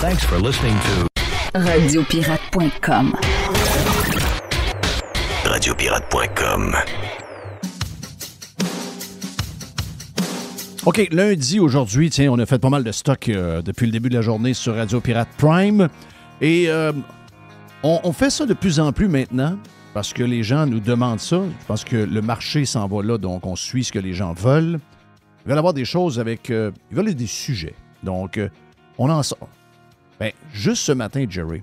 Thanks for listening to Radiopirate.com. Radiopirate.com. OK, lundi, aujourd'hui, tiens, on a fait pas mal de stock depuis le début de la journée sur Radio Pirate Prime. Et on fait ça de plus en plus maintenant parce que les gens nous demandent ça. Je pense que le marché s'en va là, donc on suit ce que les gens veulent. Ils veulent avoir des choses avec... ils veulent des sujets. Donc, on en sort. Bien, juste ce matin, Jerry,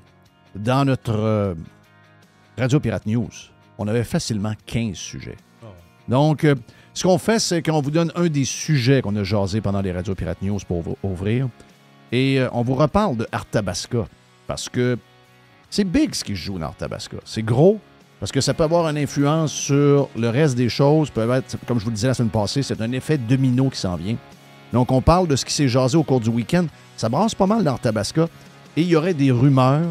dans notre Radio Pirate News, on avait facilement 15 sujets. Donc, ce qu'on fait, c'est qu'on vous donne un des sujets qu'on a jasé pendant les Radio Pirate News pour ouvrir. Et on vous reparle de Arthabasca. Parce que c'est big ce qui se joue dans Arthabasca. C'est gros parce que ça peut avoir une influence sur le reste des choses. Peut être, comme je vous le disais la semaine passée, c'est un effet domino qui s'en vient. Donc, on parle de ce qui s'est jasé au cours du week-end. Ça brasse pas mal dans Arthabasca. Et il y aurait des rumeurs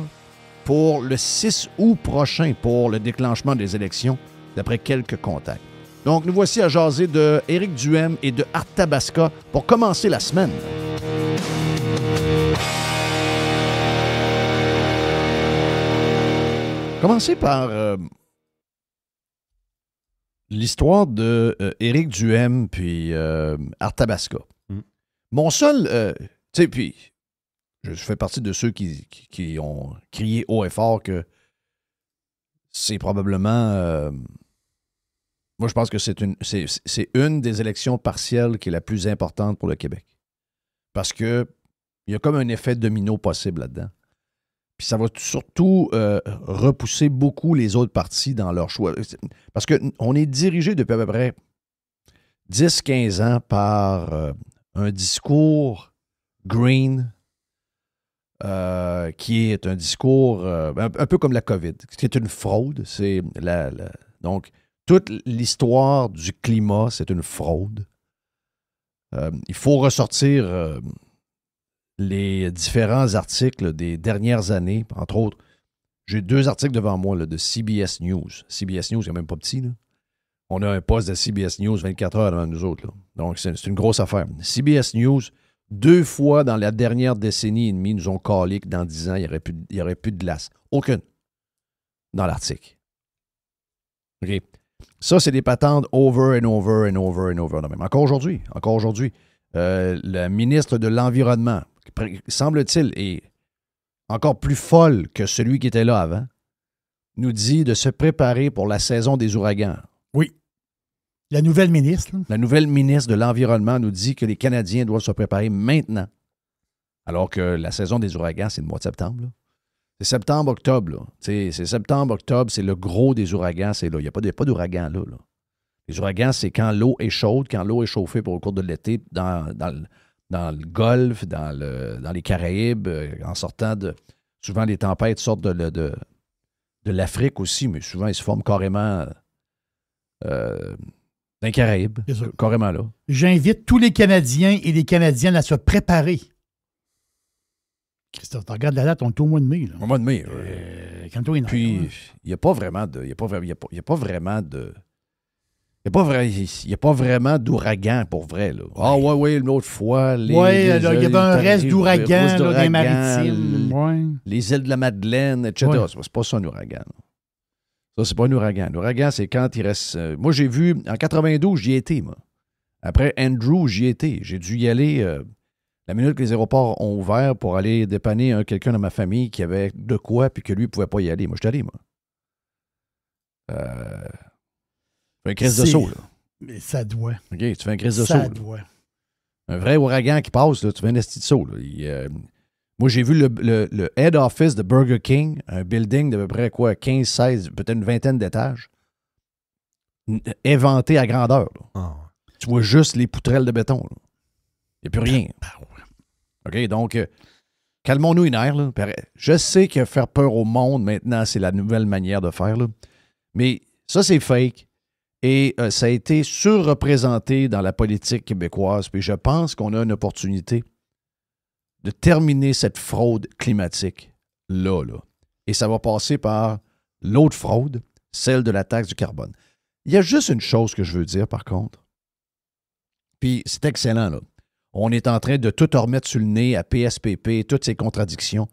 pour le 6 août prochain pour le déclenchement des élections, d'après quelques contacts. Donc, nous voici à jaser de Éric Duhem et de Arthabasca pour commencer la semaine. Commencer par l'histoire de Éric Duhem puis Arthabasca. Mon seul... tu sais, puis je fais partie de ceux qui ont crié haut et fort que c'est probablement... moi, je pense que c'est une des élections partielles qui est la plus importante pour le Québec. Parce que il y a comme un effet domino possible là-dedans. Puis ça va surtout repousser beaucoup les autres partis dans leur choix. Parce qu'on est dirigé depuis à peu près 10-15 ans par un discours green qui est un discours un peu comme la COVID, qui est une fraude. C'est donc, toute l'histoire du climat, c'est une fraude. Il faut ressortir les différents articles des dernières années. Entre autres, j'ai 2 articles devant moi là, de CBS News. CBS News, il n'est même pas petit. Là. On a un poste de CBS News 24 heures devant nous autres. Là. Donc, c'est une grosse affaire. CBS News, 2 fois dans la dernière décennie et demie, nous ont calé que dans 10 ans, il n'y aurait plus de glace. Aucune. Dans l'article. OK. Ça, c'est des patentes over and over and over and over. Même. Encore aujourd'hui, le ministre de l'Environnement, semble-t-il, est encore plus folle que celui qui était là avant, nous dit de se préparer pour la saison des ouragans. Oui. La nouvelle ministre. La nouvelle ministre de l'Environnement nous dit que les Canadiens doivent se préparer maintenant. Alors que la saison des ouragans, c'est le mois de septembre. Là. C'est septembre-octobre. Là. C'est septembre-octobre, c'est le gros des ouragans. C'est là. Il n'y a pas d'ouragan là. Les ouragans, c'est quand l'eau est chaude, quand l'eau est chauffée pour au cours de l'été dans le Golfe, dans les Caraïbes, en sortant de... Souvent, les tempêtes sortent de l'Afrique aussi, mais souvent, ils se forment carrément dans les Caraïbes. Carrément là. J'invite tous les Canadiens et les Canadiennes à se préparer. Christophe, tu regardes la date, on est au mois de mai. Là. Au mois de mai. Puis, il n'y a pas vraiment de... Il n'y a pas vraiment d'ouragan pour vrai. Là. Ah ouais, l'autre fois. Il y avait un reste d'ouragan dans les maritimes. Les îles de la Madeleine, etc. Ouais. C'est pas ça un ouragan. Là. Ça, c'est pas un ouragan. L'ouragan, c'est quand il reste... moi, j'ai vu, en 92, j'y étais, moi. Après Andrew, j'y étais. J'ai dû y aller la minute que les aéroports ont ouvert pour aller dépanner quelqu'un dans ma famille qui avait de quoi puis que lui ne pouvait pas y aller. Moi, je suis allé, moi. Un crise de saut, là. Mais ça doit. OK, tu fais un crise de saut. Ça doit. Un vrai ouragan qui passe, là, tu fais un esti de saut. Là. Moi, j'ai vu le head office de Burger King, un building d'à peu près 15, 16, peut-être une vingtaine d'étages, éventé à grandeur. Oh. Tu vois juste les poutrelles de béton. Il n'y a plus rien. OK, donc, calmons-nous une heure. Là. Je sais que faire peur au monde, maintenant, c'est la nouvelle manière de faire. Là. Mais ça, c'est fake. Et ça a été surreprésenté dans la politique québécoise. Puis je pense qu'on a une opportunité de terminer cette fraude climatique là. Et ça va passer par l'autre fraude, celle de la taxe du carbone. Il y a juste une chose que je veux dire, par contre. Puis c'est excellent, là. On est en train de tout remettre sur le nez à PSPP, toutes ces contradictions.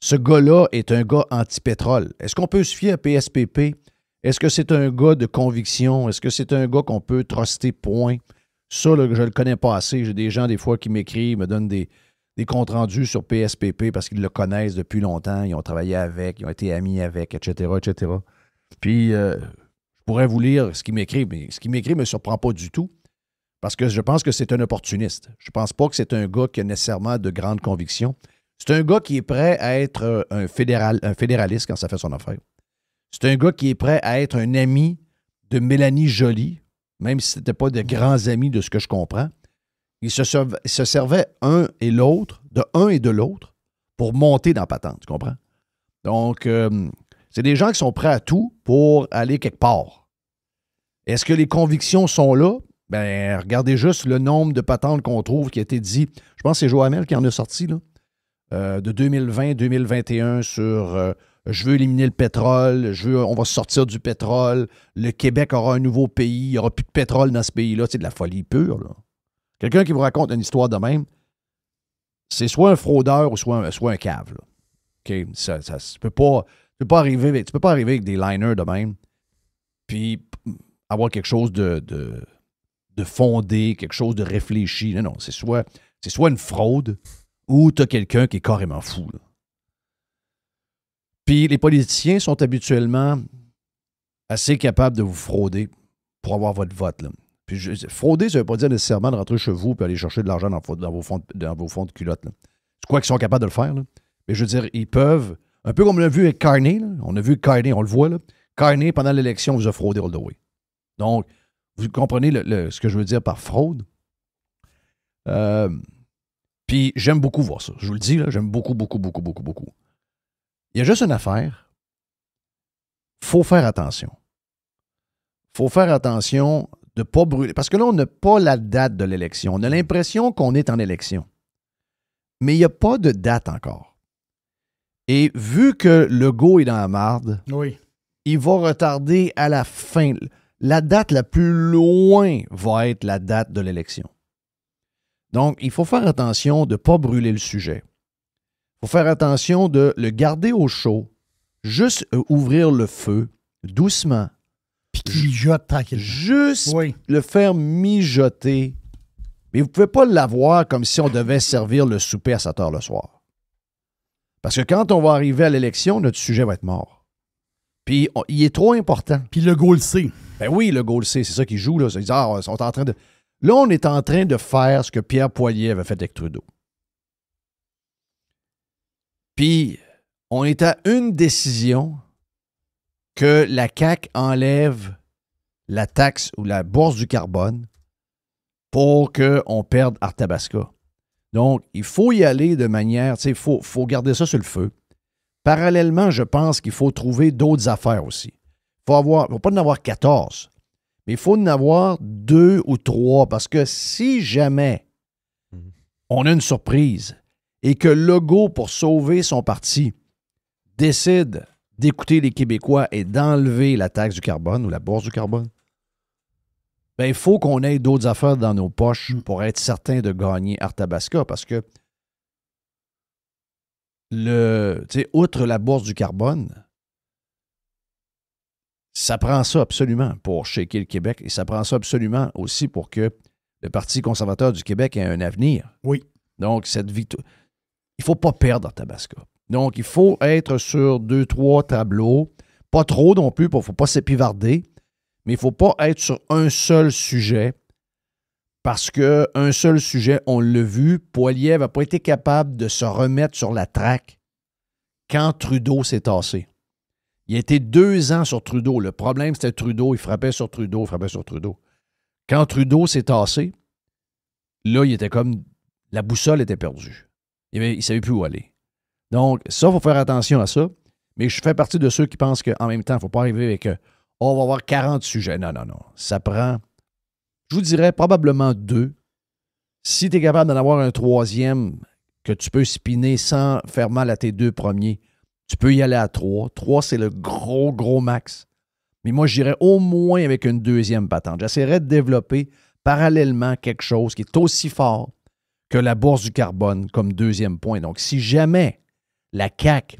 Ce gars-là est un gars anti-pétrole. Est-ce qu'on peut se fier à PSPP? Est-ce que c'est un gars de conviction? Est-ce que c'est un gars qu'on peut truster, point? Ça, là, je ne le connais pas assez. J'ai des gens, des fois, qui m'écrivent, me donnent des comptes rendus sur PSPP parce qu'ils le connaissent depuis longtemps. Ils ont travaillé avec, ils ont été amis avec, etc., etc. Puis, je pourrais vous lire ce qu'il m'écrit, mais ce qu'il m'écrit ne me surprend pas du tout parce que je pense que c'est un opportuniste. Je ne pense pas que c'est un gars qui a nécessairement de grandes convictions. C'est un gars qui est prêt à être un fédéraliste quand ça fait son affaire. C'est un gars qui est prêt à être un ami de Mélanie Joly, même si ce n'était pas de grands amis de ce que je comprends. Ils se servaient un et l'autre, de un et de l'autre, pour monter dans la patente, tu comprends? Donc, c'est des gens qui sont prêts à tout pour aller quelque part. Est-ce que les convictions sont là? Ben, regardez juste le nombre de patentes qu'on trouve qui a été dit. Je pense que c'est Joamel qui en a sorti, là, de 2020-2021 sur je veux éliminer le pétrole, on va sortir du pétrole, le Québec aura un nouveau pays, il n'y aura plus de pétrole dans ce pays-là. C'est de la folie pure, là. Quelqu'un qui vous raconte une histoire de même, c'est soit un fraudeur ou soit un cave, là. OK? Tu peux pas arriver avec des liners de même puis avoir quelque chose de fondé, quelque chose de réfléchi. Non, c'est soit une fraude ou tu as quelqu'un qui est carrément fou, là. Puis les politiciens sont habituellement assez capables de vous frauder pour avoir votre vote, là. Puis frauder, ça ne veut pas dire nécessairement de rentrer chez vous et aller chercher de l'argent dans vos fonds de culotte, là. Je crois qu'ils sont capables de le faire, là. Mais je veux dire, ils peuvent, un peu comme on l'a vu avec Carney, là. On a vu Carney, on le voit, là. Carney, pendant l'élection, vous a fraudé all the way. Donc, vous comprenez ce que je veux dire par fraude? Puis j'aime beaucoup voir ça. Je vous le dis, là, j'aime beaucoup, beaucoup, beaucoup, beaucoup, beaucoup. Il y a juste une affaire. Il faut faire attention. Il faut faire attention de ne pas brûler. Parce que là, on n'a pas la date de l'élection. On a l'impression qu'on est en élection. Mais il n'y a pas de date encore. Et vu que Legault est dans la marde, oui, il va retarder à la fin. La date la plus loin va être la date de l'élection. Donc, il faut faire attention de ne pas brûler le sujet. Il faut faire attention de le garder au chaud, juste ouvrir le feu doucement. Puis qu'il mijote tranquillement. Juste le faire mijoter. Mais vous ne pouvez pas l'avoir comme si on devait servir le souper à 7 heures le soir. Parce que quand on va arriver à l'élection, notre sujet va être mort. Puis il est trop important. Puis le Legault le sait. Ben oui, le Legault le sait. C'est ça qu'ils jouent, là. Ils disent, ils sont en train de... Là, on est en train de faire ce que Pierre Poilievre avait fait avec Trudeau. Puis, on est à une décision que la CAQ enlève la taxe ou la bourse du carbone pour qu'on perde Arthabasca. Donc, il faut y aller de manière... Il faut garder ça sur le feu. Parallèlement, je pense qu'il faut trouver d'autres affaires aussi. Il ne faut pas en avoir 14, mais il faut en avoir 2 ou 3 parce que si jamais on a une surprise et que Legault, pour sauver son parti, décide d'écouter les Québécois et d'enlever la taxe du carbone ou la bourse du carbone, ben il faut qu'on ait d'autres affaires dans nos poches pour être certain de gagner Arthabasca parce que outre la bourse du carbone, ça prend ça absolument pour shaker le Québec et ça prend ça absolument aussi pour que le Parti conservateur du Québec ait un avenir. Oui. Donc, cette victoire, il ne faut pas perdre Arthabasca. Donc, il faut être sur 2-3 tableaux, pas trop non plus, il ne faut pas s'épivarder, mais il ne faut pas être sur un seul sujet parce qu'un seul sujet, on l'a vu, Poilievre n'a pas été capable de se remettre sur la traque quand Trudeau s'est tassé. Il a été 2 ans sur Trudeau. Le problème, c'était Trudeau. Il frappait sur Trudeau. Quand Trudeau s'est tassé, là, il était comme... La boussole était perdue. Il ne savait plus où aller. Donc, ça, il faut faire attention à ça. Mais je fais partie de ceux qui pensent qu'en même temps, il ne faut pas arriver avec... on va avoir 40 sujets. Non. Ça prend, je vous dirais, probablement 2. Si tu es capable d'en avoir un 3e que tu peux spinner sans faire mal à tes 2 premiers, tu peux y aller à 3. 3, c'est le gros max. Mais moi, j'irais au moins avec une 2e patente. J'essaierais de développer parallèlement quelque chose qui est aussi fort que la bourse du carbone comme deuxième point. Donc, si jamais la CAQ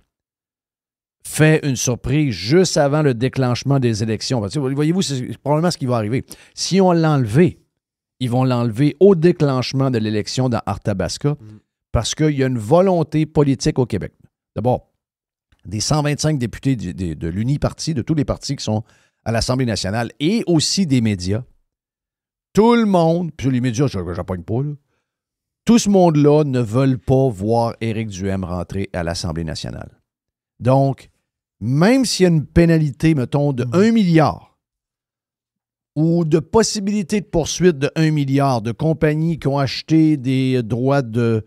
fait une surprise juste avant le déclenchement des élections, parce que, voyez-vous, c'est probablement ce qui va arriver. Si on l'enlève, ils vont l'enlever au déclenchement de l'élection dans Arthabasca parce qu'il y a une volonté politique au Québec. D'abord, des 125 députés de l'Uniparti, de tous les partis qui sont à l'Assemblée nationale et aussi des médias. Tout le monde, puis les médias, je n'appogne pas, là, tout ce monde-là ne veulent pas voir Éric Duhem rentrer à l'Assemblée nationale. Donc, même s'il y a une pénalité, mettons, de 1 milliard ou de possibilité de poursuite de 1 milliard de compagnies qui ont acheté des droits de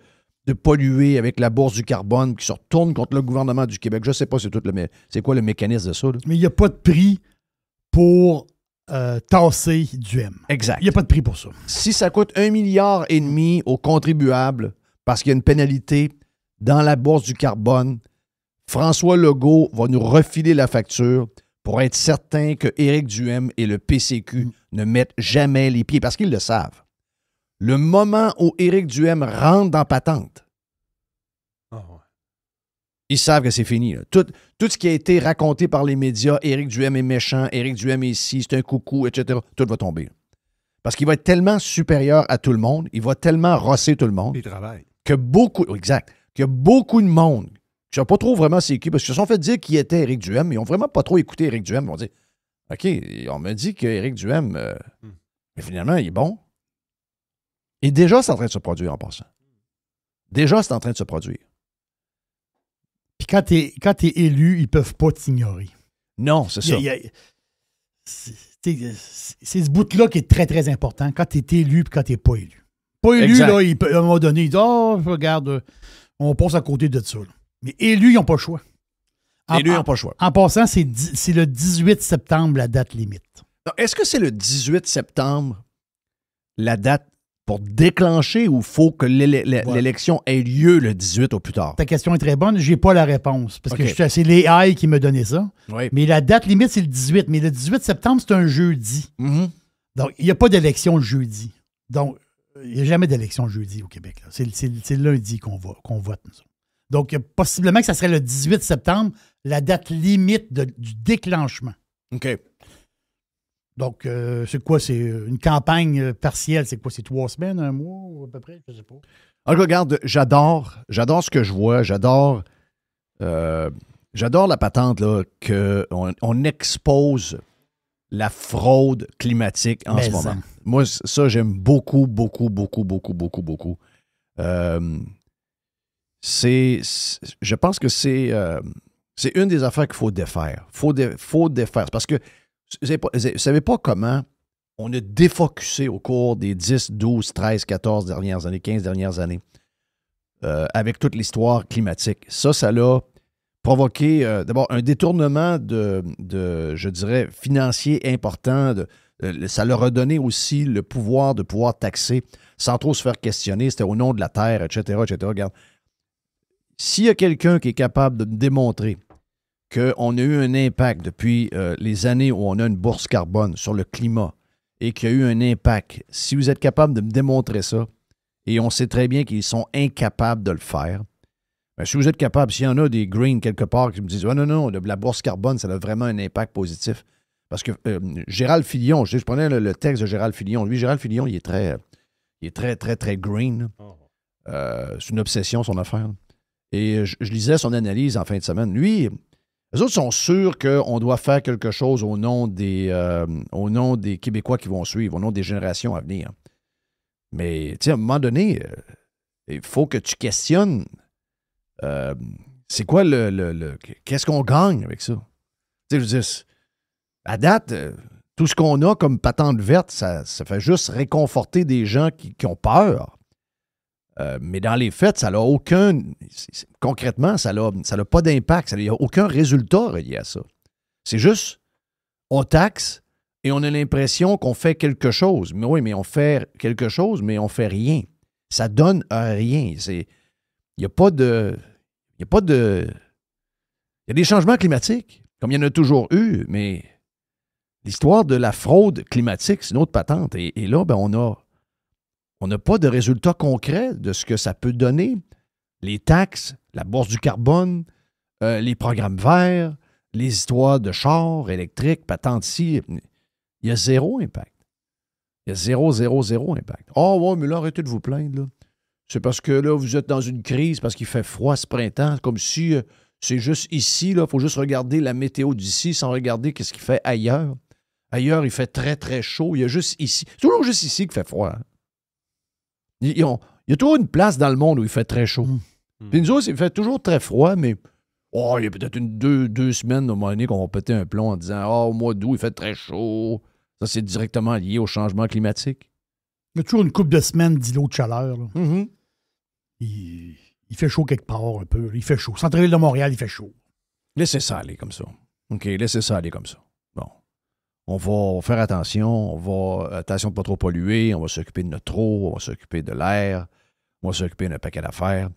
polluer avec la bourse du carbone, qui se retournent contre le gouvernement du Québec. Je ne sais pas c'est quoi le mécanisme de ça. Là. Mais il n'y a pas de prix pour tasser Duhem. Exact. Il n'y a pas de prix pour ça. Si ça coûte 1,5 milliard aux contribuables parce qu'il y a une pénalité dans la bourse du carbone, François Legault va nous refiler la facture pour être certain que Éric Duhem et le PCQ ne mettent jamais les pieds, parce qu'ils le savent. Le moment où Éric Duhem rentre dans patente, ils savent que c'est fini. Là. Tout ce qui a été raconté par les médias, Éric Duhem est méchant, Éric Duhem est ici, c'est un coucou, etc., tout va tomber. Là. Parce qu'il va être tellement supérieur à tout le monde, il va tellement rosser tout le monde. Il travaille. Que beaucoup de monde qui ne savent pas trop vraiment c'est qui, parce qu'ils se sont fait dire qui était Éric Duhem, mais ils n'ont vraiment pas trop écouté Éric Duhem. Ils vont dire OK, on m'a dit qu'Éric Duhem, mais finalement, il est bon. Et déjà, c'est en train de se produire en passant. Déjà, c'est en train de se produire. Puis quand t'es élu, ils ne peuvent pas t'ignorer. Non, c'est ça. C'est ce bout-là qui est très, très important. Quand tu es élu et quand tu n'es pas élu. Pas élu, exact. Là, à un moment donné, ils disent regarde, on passe à côté de ça. Là. Mais élus, ils n'ont pas le choix. Élus, ils n'ont pas le choix. En passant, c'est le 18 septembre la date limite. Est-ce que c'est le 18 septembre la date pour déclencher ou il faut que l'élection ait lieu le 18 au plus tard? Ta question est très bonne. Je n'ai pas la réponse. Parce okay. que c'est les AI qui me donnaient ça. Oui. Mais la date limite, c'est le 18. Mais le 18 septembre, c'est un jeudi. Mm-hmm. Donc, il n'y a pas d'élection le jeudi. Donc, il n'y a jamais d'élection le jeudi au Québec. Là. C'est lundi qu'on vote, nous. Donc, possiblement que ça serait le 18 septembre, la date limite du déclenchement. OK. Donc, c'est quoi? C'est une campagne partielle. C'est quoi? C'est 3 semaines, 1 mois, à peu près? Je ne sais pas. Alors, regarde, j'adore ce que je vois. J'adore la patente là, qu'on expose la fraude climatique en ce moment. Moi, ça, j'aime beaucoup, beaucoup, beaucoup, beaucoup, beaucoup, beaucoup. Je pense que c'est une des affaires qu'il faut défaire. Faut défaire. Parce que vous ne savez pas comment on a défocusé au cours des 10, 12, 13, 14 dernières années, 15 dernières années, avec toute l'histoire climatique. Ça l'a provoqué d'abord un détournement je dirais, financier important. Ça leur a donné aussi le pouvoir de pouvoir taxer sans trop se faire questionner. C'était au nom de la terre, etc., etc. Regarde. S'il y a quelqu'un qui est capable de me démontrer qu'on a eu un impact depuis les années où on a une bourse carbone sur le climat et qu'il y a eu un impact, si vous êtes capable de me démontrer ça, et on sait très bien qu'ils sont incapables de le faire, bien, si vous êtes capable, s'il y en a des greens quelque part qui me disent « non, la bourse carbone, ça a vraiment un impact positif. » Parce que Gérald Filion, je prenais le texte de Gérald Filion. Lui, Gérald Filion, il est très, très, très green. C'est une obsession, son affaire. Et je lisais son analyse en fin de semaine. Lui, les autres sont sûrs qu'on doit faire quelque chose au nom des Québécois qui vont suivre, au nom des générations à venir. Mais, tu sais, à un moment donné, il faut que tu questionnes c'est quoi qu'est-ce qu'on gagne avec ça? Tu sais, je veux dire, à date, tout ce qu'on a comme patente verte, ça fait juste réconforter des gens qui ont peur. Mais dans les faits, ça n'a aucun... Concrètement, ça n'a pas d'impact. Il n'y a aucun résultat relié à ça. C'est juste, on taxe et on a l'impression qu'on fait quelque chose. Mais oui, mais on fait quelque chose, mais on fait rien. Ça donne rien. Il y a pas de... Il y a des changements climatiques, comme il y en a toujours eu, mais l'histoire de la fraude climatique, c'est une autre patente. Et là, ben, on n'a pas de résultats concrets de ce que ça peut donner. Les taxes, la bourse du carbone, les programmes verts, les histoires de chars électriques, patentes ici, il y a zéro impact. Il y a zéro impact. Oh, ouais, mais là, arrêtez de vous plaindre, là. C'est parce que là, vous êtes dans une crise, parce qu'il fait froid ce printemps, comme si c'est juste ici, là, il faut juste regarder la météo d'ici sans regarder qu'est-ce qu'il fait ailleurs. Ailleurs, il fait très, très chaud. Il y a juste ici. C'est toujours juste ici qu'il fait froid. Hein? Il y a toujours une place dans le monde où il fait très chaud. Puis nous autres, il fait toujours très froid, mais il y a peut-être deux semaines, à un moment donné, qu'on va péter un plomb en disant « au mois d'août, il fait très chaud. » Ça, c'est directement lié au changement climatique. Il y a toujours une couple de semaines d'îlots de chaleur. Là. Mm-hmm. Il fait chaud quelque part un peu. Il fait chaud. Centre-ville de Montréal, il fait chaud. Laissez ça aller comme ça. OK, laissez ça aller comme ça. Bon. On va faire attention. Attention de ne pas trop polluer. On va s'occuper de notre eau. On va s'occuper de l'air. On va s'occuper d'un paquet d'affaires.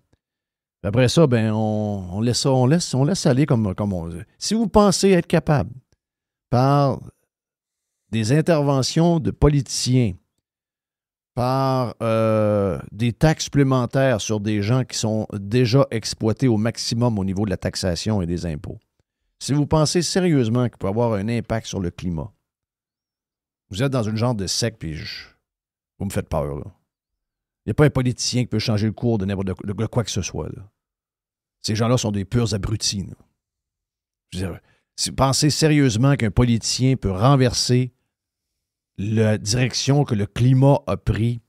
Après ça, ben, on laisse aller comme on dit. Si vous pensez être capable, par des interventions de politiciens, par des taxes supplémentaires sur des gens qui sont déjà exploités au maximum au niveau de la taxation et des impôts. Si vous pensez sérieusement qu'il peut avoir un impact sur le climat, vous êtes dans une genre de secte, puis vous me faites peur. Là. Il n'y a pas un politicien qui peut changer le cours de quoi que ce soit. Là. Ces gens-là sont des purs abrutis. Là. Je veux dire, si vous pensez sérieusement qu'un politicien peut renverser la direction que le climat a pris,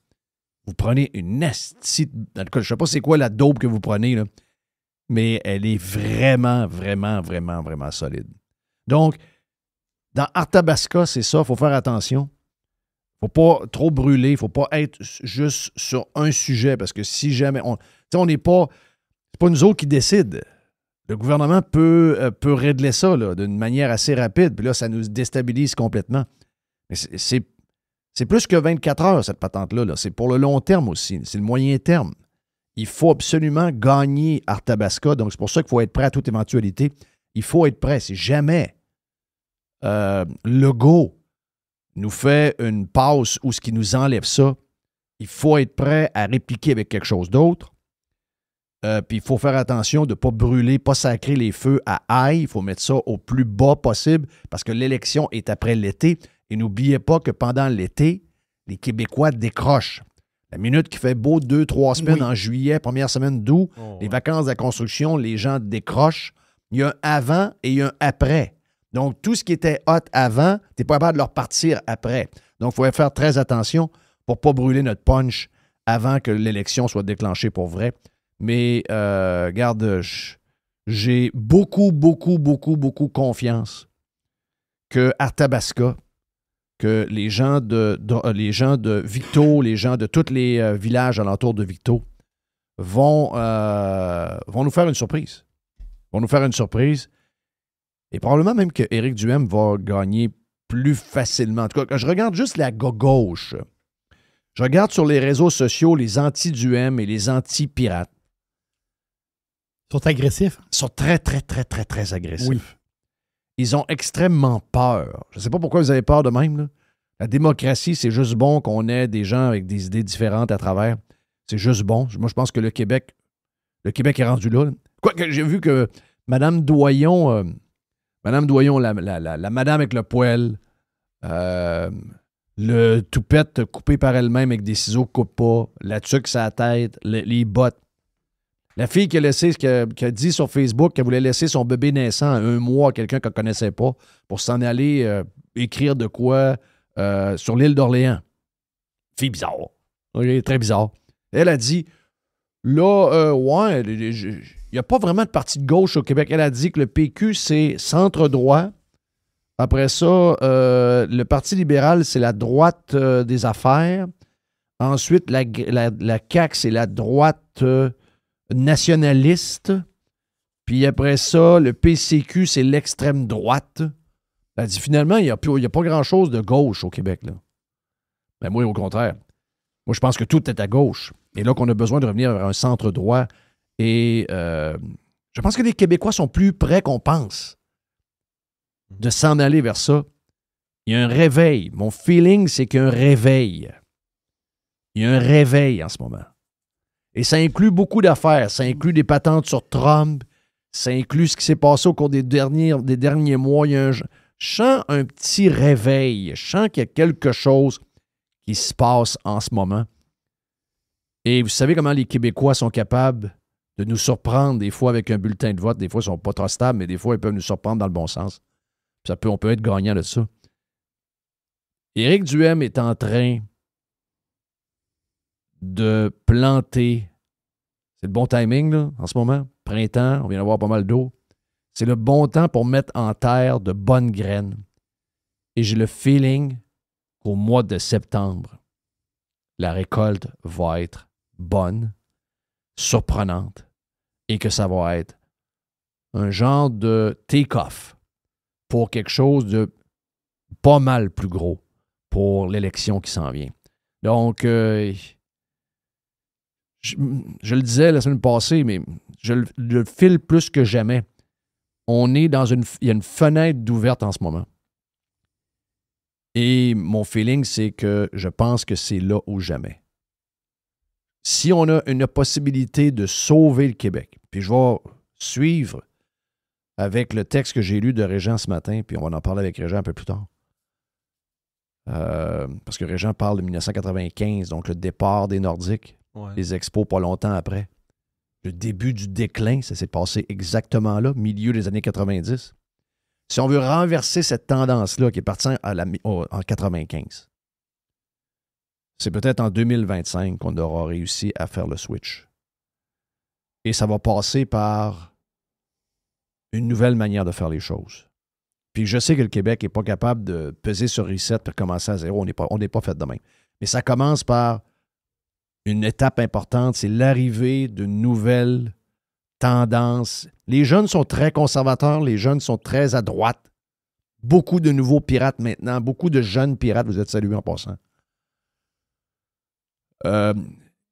vous prenez une asti... En tout cas, je ne sais pas c'est quoi la dope que vous prenez, là, mais elle est vraiment, vraiment, vraiment, vraiment solide. Donc, dans Arthabasca, c'est ça, il faut faire attention. Il ne faut pas trop brûler, il ne faut pas être juste sur un sujet, parce que si jamais... on n'est pas... C'est pas nous autres qui décident. Le gouvernement peut régler ça là, d'une manière assez rapide, puis là, ça nous déstabilise complètement. Mais c'est plus que 24 heures, cette patente-là. Là. C'est pour le long terme aussi. C'est le moyen terme. Il faut absolument gagner Arthabasca. Donc, c'est pour ça qu'il faut être prêt à toute éventualité. Il faut être prêt. Si jamais Legault nous fait une passe ou ce qui nous enlève ça, il faut être prêt à répliquer avec quelque chose d'autre. Puis il faut faire attention de ne pas brûler, pas sacrer les feux à ail. Il faut mettre ça au plus bas possible parce que l'élection est après l'été. Et n'oubliez pas que pendant l'été, les Québécois décrochent. La minute qui fait beau 2-3 semaines en juillet, première semaine d'août, les vacances de la construction, les gens décrochent. Il y a un avant et il y a un après. Donc, tout ce qui était hot avant, tu n'es pas capable de le repartir après. Donc, il faut faire très attention pour ne pas brûler notre punch avant que l'élection soit déclenchée pour vrai. Mais, regarde, j'ai beaucoup confiance que Arthabasca, que les gens de Victo, les gens de tous les villages alentours de Victo vont nous faire une surprise. Vont nous faire une surprise. Et probablement même que Éric Duhaime va gagner plus facilement. En tout cas, quand je regarde juste la gauche, je regarde sur les réseaux sociaux les anti-Duhaime et les anti-pirates. Ils sont agressifs? Ils sont très agressifs. Oui. Ils ont extrêmement peur. Je ne sais pas pourquoi vous avez peur de même. Là. La démocratie, c'est juste bon qu'on ait des gens avec des idées différentes à travers. C'est juste bon. Moi, je pense que le Québec est rendu là. Quoique, j'ai vu que Mme Doyon, la madame avec le poêle, le toupette coupé par elle-même avec des ciseaux coupe pas, la tuque sur la tête, les bottes. La fille qui a dit sur Facebook qu'elle voulait laisser son bébé naissant à 1 mois à quelqu'un qu'elle ne connaissait pas pour s'en aller écrire de quoi sur l'île d'Orléans. Fille bizarre. Okay, très bizarre. Elle a dit, là, il n'y a pas vraiment de parti de gauche au Québec. Elle a dit que le PQ, c'est centre-droit. Après ça, le Parti libéral, c'est la droite des affaires. Ensuite, la CAQ, c'est la droite... nationaliste, puis après ça, le PCQ, c'est l'extrême droite. Elle dit finalement, il n'y a pas grand-chose de gauche au Québec. Là. Ben moi, au contraire. Moi, je pense que tout est à gauche. Et là qu'on a besoin de revenir vers un centre droit. Et je pense que les Québécois sont plus près qu'on pense de s'en aller vers ça. Il y a un réveil. Mon feeling, c'est qu'il y a un réveil. Il y a un réveil en ce moment. Et ça inclut beaucoup d'affaires. Ça inclut des patentes sur Trump. Ça inclut ce qui s'est passé au cours des derniers mois. Je sens un petit réveil. Je sens qu'il y a quelque chose qui se passe en ce moment. Et vous savez comment les Québécois sont capables de nous surprendre des fois avec un bulletin de vote. Des fois, ils ne sont pas trop stables, mais des fois, ils peuvent nous surprendre dans le bon sens. On peut être gagnant de ça. Éric Duhem est en train de planter. C'est le bon timing, là, en ce moment. Printemps, on vient d'avoir pas mal d'eau. C'est le bon temps pour mettre en terre de bonnes graines. Et j'ai le feeling qu'au mois de septembre, la récolte va être bonne, surprenante, et que ça va être un genre de take-off pour quelque chose de pas mal plus gros pour l'élection qui s'en vient. Donc, je le disais la semaine passée, mais je le file plus que jamais. On est dans il y a une fenêtre d'ouverte en ce moment. Et mon feeling, c'est que je pense que c'est là ou jamais. Si on a une possibilité de sauver le Québec, puis je vais suivre avec le texte que j'ai lu de Régent ce matin, puis on va en parler avec Régent un peu plus tard. Parce que Régent parle de 1995, donc le départ des Nordiques, les expos pas longtemps après. Le début du déclin, ça s'est passé exactement là, milieu des années 90. Si on veut renverser cette tendance-là qui est partie en 95, c'est peut-être en 2025 qu'on aura réussi à faire le switch. Et ça va passer par une nouvelle manière de faire les choses. Puis je sais que le Québec n'est pas capable de peser sur reset et commencer à zéro. On n'est pas fait de même. Mais ça commence par une étape importante, c'est l'arrivée de nouvelles tendances. Les jeunes sont très conservateurs, les jeunes sont très à droite. Beaucoup de nouveaux pirates maintenant, beaucoup de jeunes pirates, vous êtes salués en passant.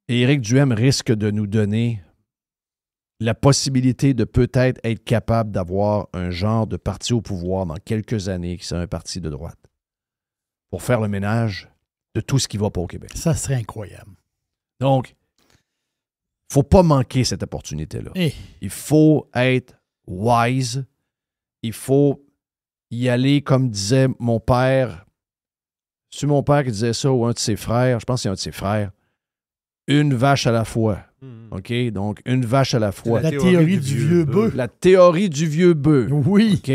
Éric Duhem risque de nous donner la possibilité de peut-être être capable d'avoir un genre de parti au pouvoir dans quelques années qui serait un parti de droite pour faire le ménage de tout ce qui ne va pas au Québec. Ça serait incroyable. Donc, il ne faut pas manquer cette opportunité-là. Il faut être wise. Il faut y aller, comme disait mon père. C'est mon père qui disait ça ou un de ses frères. Je pense que c'est un de ses frères. Une vache à la fois. OK? Donc, une vache à la fois. La théorie du vieux bœuf. La théorie du vieux bœuf. Oui. OK?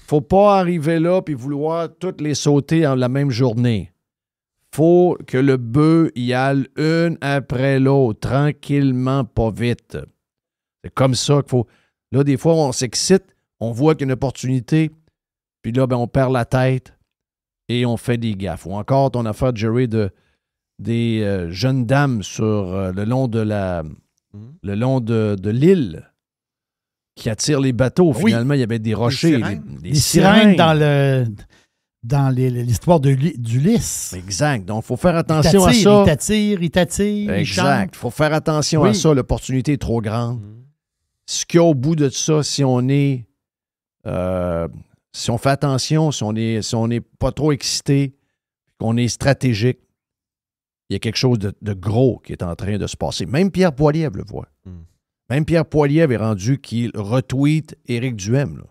Faut pas arriver là puis vouloir toutes les sauter en la même journée. Faut que le bœuf y aille une après l'autre, tranquillement, pas vite. C'est comme ça qu'il faut... Là, des fois, on s'excite, on voit qu'il y a une opportunité, puis là, ben, on perd la tête et on fait des gaffes. Ou encore, ton affaire, Jerry, des jeunes dames sur le long de l'île qui attirent les bateaux. Finalement, il y avait des rochers. Des sirènes dans l'histoire d'Ulysse. Exact. Donc, il faut faire attention à ça. Il t'attire. Exact. Il faut faire attention à ça. L'opportunité est trop grande. Ce qu'il y a au bout de ça, si on fait attention, si on n'est pas trop excité, qu'on est stratégique, il y a quelque chose de gros qui est en train de se passer. Même Pierre Poilievre le voit. Même Pierre Poilievre est rendu qu'il retweet Éric Duhem. Là.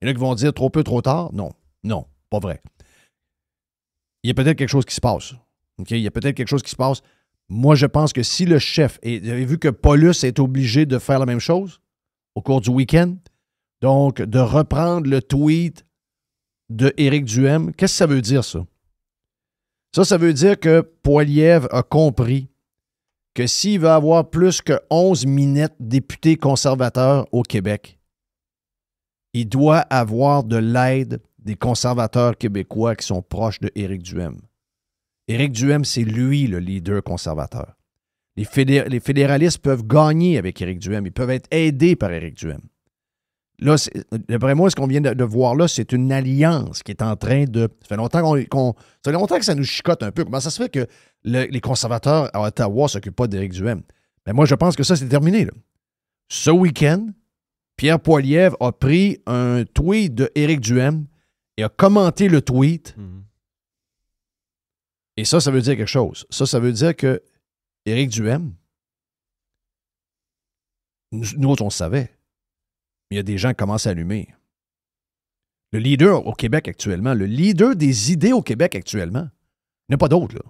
Il y en a qui vont dire trop peu, trop tard. Non, pas vrai. Il y a peut-être quelque chose qui se passe. Okay? Il y a peut-être quelque chose qui se passe. Moi, je pense que si le chef, et vous avez vu que Paulus est obligé de faire la même chose au cours du week-end, donc de reprendre le tweet de Éric Duhem, qu'est-ce que ça veut dire, ça? Ça veut dire que Poilievre a compris que s'il veut avoir plus que 11 minettes députés conservateurs au Québec, il doit avoir de l'aide des conservateurs québécois qui sont proches de Éric Duhem. Éric Duhem, c'est lui le leader conservateur. Les fédéralistes peuvent gagner avec Éric Duhem. Ils peuvent être aidés par Éric Duhem. Là, d'après moi, ce qu'on vient de voir là, c'est une alliance qui est en train de... Ça fait longtemps ça fait longtemps que ça nous chicote un peu. Comment ça se fait que les conservateurs à Ottawa ne s'occupent pas d'Éric Duhem? Mais moi, je pense que ça, c'est terminé. Là. Ce week-end, Pierre Poilievre a pris un tweet de Éric Duhem et a commenté le tweet Et ça veut dire quelque chose. Ça veut dire que Éric Duhaime, nous autres, on le savait, mais il y a des gens qui commencent à allumer. Le leader au Québec actuellement, le leader des idées au Québec actuellement, il n'y en a pas d'autre, là.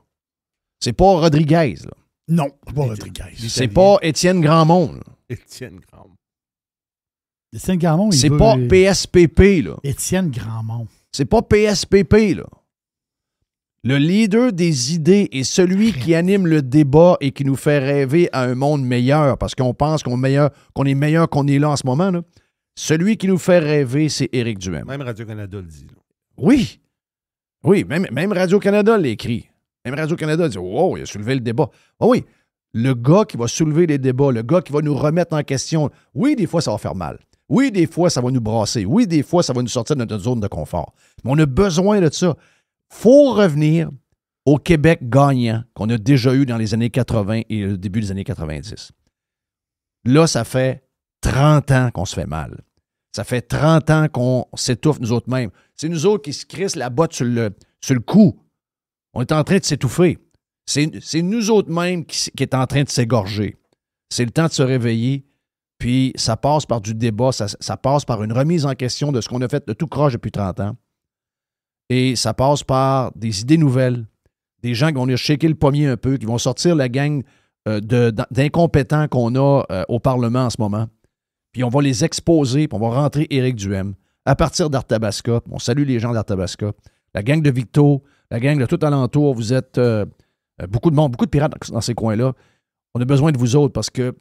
C'est pas Rodriguez, là. Non, c'est pas Rodriguez. C'est pas Étienne Grandmont, là. Étienne Grandmont. Étienne Grandmont, C'est pas PSPP, là. Étienne Grandmont. C'est pas PSPP, là. Le leader des idées est celui qui anime le débat et qui nous fait rêver à un monde meilleur parce qu'on pense qu'on est meilleur qu'on est là en ce moment, là. Celui qui nous fait rêver, c'est Éric Duhaime. Même Radio-Canada le dit. Là. Oui. Oui, même Radio-Canada l'écrit. Même Radio-Canada dit « Wow, il a soulevé le débat. » Oh oui, le gars qui va soulever les débats, le gars qui va nous remettre en question, oui, des fois, ça va faire mal. Oui, des fois, ça va nous brasser. Oui, des fois, ça va nous sortir de notre zone de confort. Mais on a besoin de ça. Il faut revenir au Québec gagnant qu'on a déjà eu dans les années 80 et le début des années 90. Là, ça fait 30 ans qu'on se fait mal. Ça fait 30 ans qu'on s'étouffe nous autres mêmes. C'est nous autres qui se crissent la botte sur le cou. On est en train de s'étouffer. C'est nous autres mêmes qui est en train de s'égorger. C'est le temps de se réveiller, puis ça passe par du débat, ça passe par une remise en question de ce qu'on a fait de tout croche depuis 30 ans. Et ça passe par des idées nouvelles, des gens qui vont venir shaker le pommier un peu, qui vont sortir la gang d'incompétents qu'on a au Parlement en ce moment. Puis on va les exposer, puis on va rentrer Éric Duhaime à partir d'Arthabasca. On salue les gens d'Arthabasca. La gang de Victo, la gang de tout alentour, vous êtes beaucoup de monde, beaucoup de pirates dans ces coins-là. On a besoin de vous autres parce que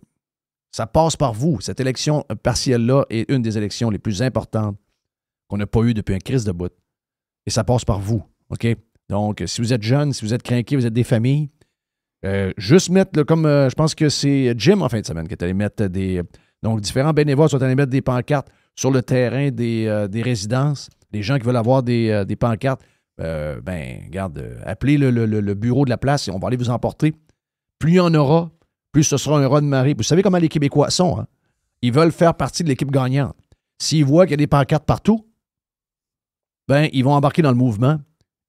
ça passe par vous. Cette élection partielle-là est une des élections les plus importantes qu'on n'a pas eues depuis un crise de bout. Et ça passe par vous, OK? Donc, si vous êtes jeune, si vous êtes crinqué, vous êtes des familles, juste mettre, là, comme je pense que c'est Jim en fin de semaine qui est allé mettre donc, différents bénévoles sont allés mettre des pancartes sur le terrain des résidences. Les gens qui veulent avoir des pancartes, regarde, appelez le bureau de la place et on va aller vous emporter. Plus il y en aura, plus ce sera un raz de marée. Vous savez comment les Québécois sont, hein? Ils veulent faire partie de l'équipe gagnante. S'ils voient qu'il y a des pancartes partout, ils vont embarquer dans le mouvement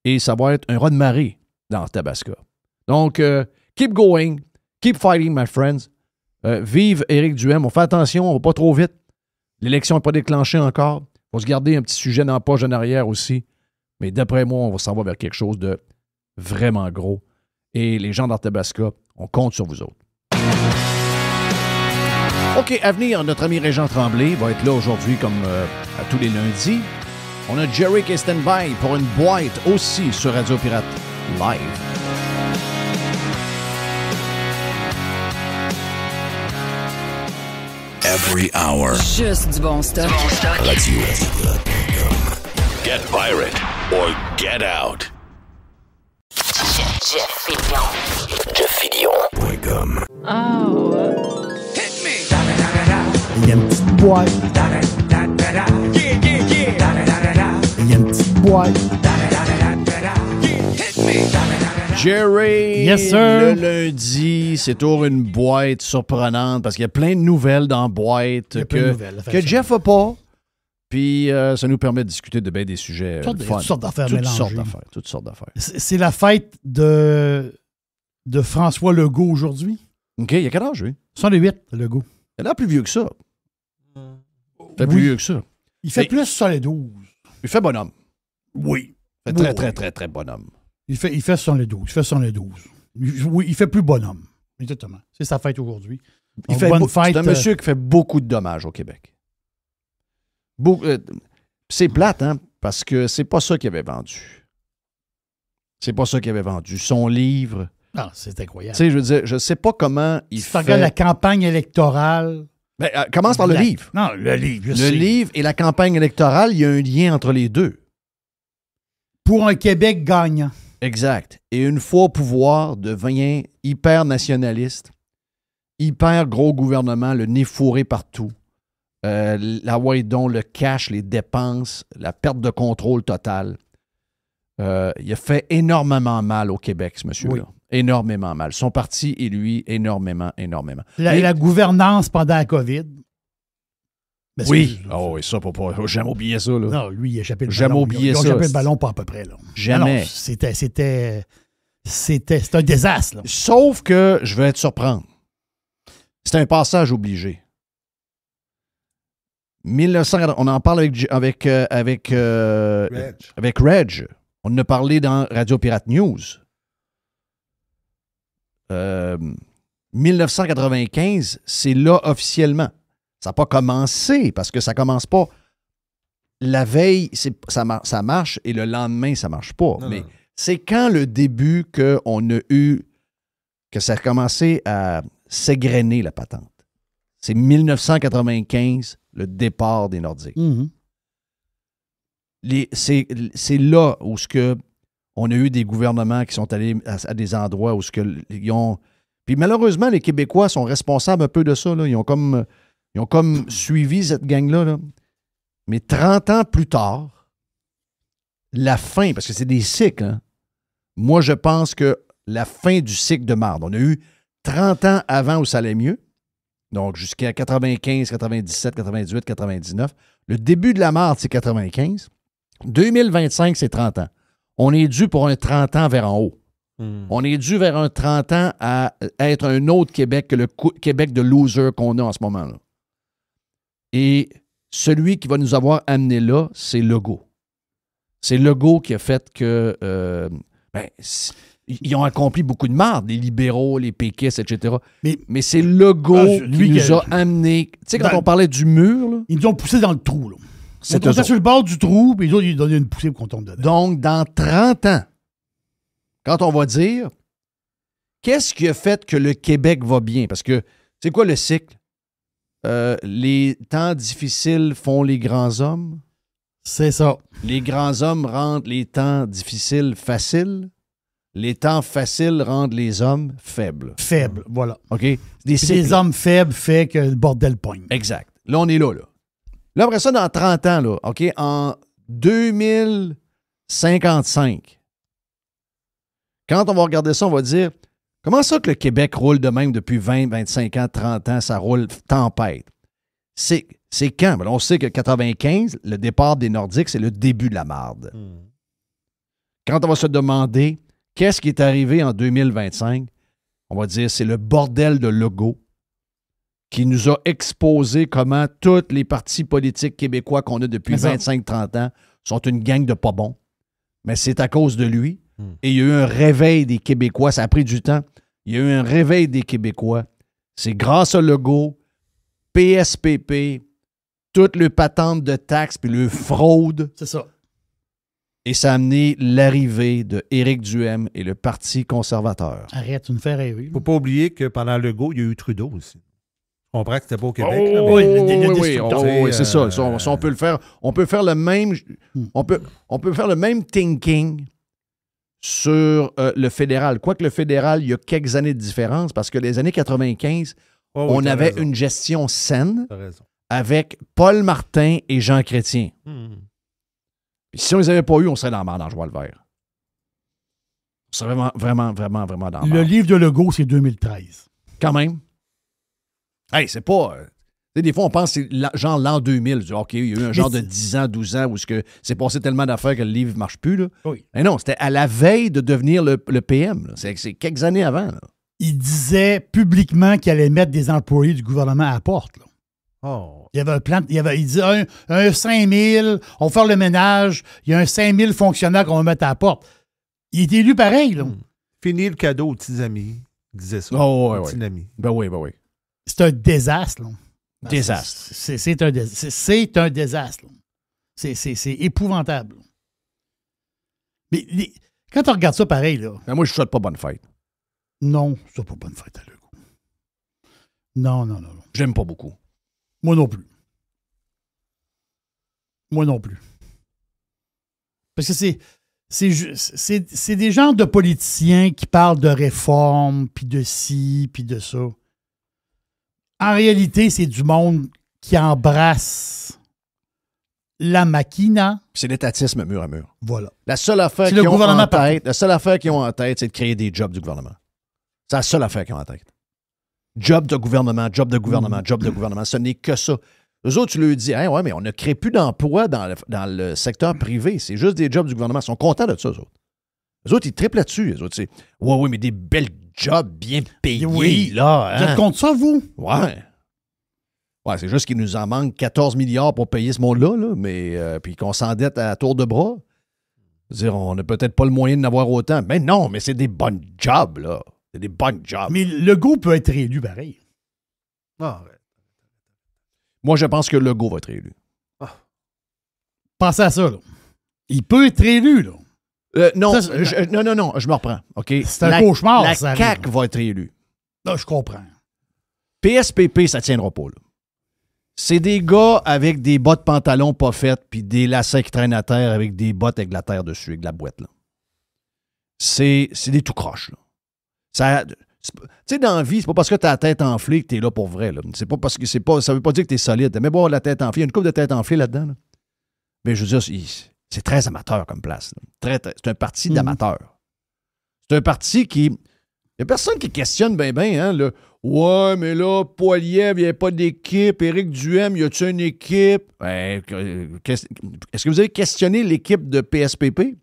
et ça va être un raz de marée dans Tabasco. Donc, keep going, keep fighting, my friends. Vive Éric Duhaime. On fait attention, on va pas trop vite. L'élection n'est pas déclenchée encore. Il faut se garder un petit sujet dans la poche en arrière aussi. Mais d'après moi, on va s'en va vers quelque chose de vraiment gros. Et les gens d'Arthabasca, on compte sur vous autres. OK, à venir, notre ami Régent Tremblay va être là aujourd'hui comme à tous les lundis. On a Jerry qui est stand-by pour une boîte aussi sur Radio Pirate Live. Every hour. Juste du bon stock. RadioPirate.com. Get pirate or get out. JeffFillion.com. Oh. Il y a une petite boîte. Il y a une petite boîte. Jerry, yes, sir. Le lundi, c'est toujours une boîte surprenante parce qu'il y a plein de nouvelles dans la boîte que Jeff n'a pas. Puis ça nous permet de discuter de bien des sujets Toutes fun. sortes d'affaires Toutes mélangées. Toutes sortes d'affaires. C'est la fête de François Legault aujourd'hui. OK, il y a quel âge, lui? 68, Legault. Il a l'air plus vieux que ça. Il fait plus vieux que ça. Il fait plus sur les 12. Il fait bonhomme. Oui. Il fait très bonhomme. Il fait sur les 12. Il fait sur les 12. Oui, il fait plus bonhomme. Exactement. C'est sa fête aujourd'hui. C'est un monsieur qui fait beaucoup de dommages au Québec. C'est plate, hein? Parce que c'est pas ça qu'il avait vendu. C'est pas ça qu'il avait vendu. Son livre. Non, c'est incroyable. Tu sais, je veux dire, je sais pas comment il fait. Regarde la campagne électorale. Commence par le livre. Non, le livre, Le livre et la campagne électorale, il y a un lien entre les deux. Pour un Québec gagnant. Exact. Et une fois au pouvoir, devient hyper nationaliste, hyper gros gouvernement, le nez fourré partout. Le cash, les dépenses, la perte de contrôle totale. Il a fait énormément mal au Québec, ce monsieur-là. Oui. Énormément mal. Son parti et lui, énormément. La gouvernance pendant la COVID. Oui. Ça, faut jamais oublier ça. Là. Non, lui, il a échappé le ballon. Jamais oublié ça. Il a échappé le ballon pas à peu près. Là. Jamais. Non, c'était c'est un désastre. Là. Sauf que je vais te surprendre. C'est un passage obligé. 1900, on en parle avec Reg. On en a parlé dans Radio Pirate News. 1995, c'est là officiellement. Ça n'a pas commencé parce que ça ne commence pas. La veille, ça marche et le lendemain, ça ne marche pas. Non, Mais non. c'est quand le début qu'on a eu, que ça a commencé à s'égrener la patente. C'est 1995, le départ des Nordiques. Mhm. C'est là où on a eu des gouvernements qui sont allés à des endroits où ils ont... Puis malheureusement, les Québécois sont responsables un peu de ça. Là. Ils ont comme suivi cette gang-là. Là. Mais 30 ans plus tard, la fin, parce que c'est des cycles, hein, moi, je pense que la fin du cycle de marde, on a eu 30 ans avant où ça allait mieux, donc jusqu'à 95, 97, 98, 99. Le début de la marde, c'est 95. 2025, c'est 30 ans. On est dû pour un 30 ans vers en haut. On est dû vers un 30 ans à être un autre Québec que le Québec de loser qu'on a en ce moment-là. Et celui qui va nous avoir amené là, c'est Legault. C'est Legault qui a fait que... ils ont accompli beaucoup de marde, les libéraux, les péquistes, etc. Mais c'est Legault qui nous a amené... Tu sais, quand on parlait du mur... Là, ils nous ont poussé dans le trou. Là. On eux était sur le bord du trou, puis les autres, ils donnaient une poussée pour qu'on tombe dedans. Donc, dans 30 ans, quand on va dire, qu'est-ce qui a fait que le Québec va bien? Parce que, c'est quoi le cycle? Les temps difficiles font les grands hommes. C'est ça. Les grands hommes rendent les temps difficiles faciles. Les temps faciles rendent les hommes faibles. Faibles, voilà. OK? Les hommes faibles fait que le bordel pogne. Exact. Là, on est là. Là, après ça, dans 30 ans, là, OK, en 2055, quand on va regarder ça, on va dire, comment ça que le Québec roule de même depuis 20, 25 ans, 30 ans, ça roule tempête? C'est quand? Ben, on sait que 95, le départ des Nordiques, c'est le début de la marde. Quand on va se demander qu'est-ce qui est arrivé en 2025, on va dire c'est le bordel de Legault qui nous a exposé comment tous les partis politiques québécois qu'on a depuis 25-30 ans sont une gang de pas bons. Mais c'est à cause de lui. Et il y a eu un réveil des Québécois. Ça a pris du temps. Il y a eu un réveil des Québécois. C'est grâce à Legault, PSPP, toutes les patentes de taxes puis le fraude. C'est ça. Et ça a amené l'arrivée de Éric Duhaime et le Parti conservateur. Arrête, tu me fais rêver. Il ne faut pas oublier que pendant Legault, il y a eu Trudeau aussi. On comprend que c'était pas au Québec. Oui, c'est ça. Si on peut le faire, on peut faire le même. On peut faire le même thinking sur le fédéral. Quoique le fédéral, il y a quelques années de différence, parce que les années 95, on avait une gestion saine avec Paul Martin et Jean Chrétien. Si on les avait pas eu, on serait dans la merde en joie le vert. On serait vraiment dans la merde. Le livre de Legault, c'est 2013. Quand même. Hey, c'est pas... des fois, on pense que c'est genre l'an 2000. OK, il y a eu un genre de 10 ans, 12 ans où c'est passé tellement d'affaires que le livre ne marche plus. Là. Oui. Mais non, c'était à la veille de devenir le PM. Là. C'est quelques années avant. Là. Il disait publiquement qu'il allait mettre des employés du gouvernement à la porte. Là. Oh. Il y avait un plan, il disait un 5 000, on va faire le ménage, il y a un 5 000 fonctionnaires qu'on va mettre à la porte. Il est élu pareil. Là. Fini le cadeau aux petits amis. Il disait ça. Oh, aux petits amis. Ben oui. C'est un désastre. Là. Désastre. C'est un désastre. C'est épouvantable. Mais quand on regarde ça pareil, là. Ben moi, je ne souhaite pas bonne fête. Non, c'est pas bonne fête à Legault. Non. J'aime pas beaucoup. Moi non plus. Parce que c'est des genres de politiciens qui parlent de réforme, puis de ci, puis de ça. En réalité, c'est du monde qui embrasse la machina. C'est l'étatisme mur à mur. Voilà. La seule affaire qu'ils ont en tête, c'est de créer des jobs du gouvernement. C'est la seule affaire qu'ils ont en tête. Job de gouvernement. Ce n'est que ça. Eux autres, tu leur dis, hey, ouais, mais on ne crée plus d'emplois dans le secteur privé. C'est juste des jobs du gouvernement. Ils sont contents de ça, eux autres. Les autres, ils triplent là-dessus. Les autres, c'est oui, mais des belles jobs bien payés, Oui. là. Vous êtes contre ça, vous? Ouais. Ouais, c'est juste qu'il nous en manque 14 milliards pour payer ce monde-là, là, mais puis qu'on s'endette à tour de bras. C'est-à-dire, on n'a peut-être pas le moyen d'en avoir autant. Mais non, mais c'est des bonnes jobs, là. C'est des bonnes jobs. Mais Legault peut être réélu pareil. Ah, ouais. Moi, je pense que Legault va être élu. Pensez à ça, là. Il peut être réélu, là. Non, Ça, non, je me reprends. OK? C'est un cauchemar, La ça. CAQ va être élue. Là, je comprends. PSPP, ça tiendra pas, là. C'est des gars avec des bas de pantalon pas faites puis des lacets qui traînent à terre avec des bottes avec de la terre dessus, avec de la boîte, là. C'est des tout croches, là. Tu sais, dans la vie, c'est pas parce que t'as la tête enflée que t'es là pour vrai, là. C'est pas parce que ça veut pas dire que t'es solide. Mais bon, la tête enflée, il y a une couple de tête enflée là-dedans, là. Mais je veux dire, c'est très amateur comme place, là. C'est un parti d'amateurs. C'est un parti qui... Il n'y a personne qui questionne bien, hein, le « Ouais, mais là, Poilievre, il n'y a pas d'équipe. Éric Duhem, y a-tu une équipe? Ben, » Est-ce que vous avez questionné l'équipe de PSPP?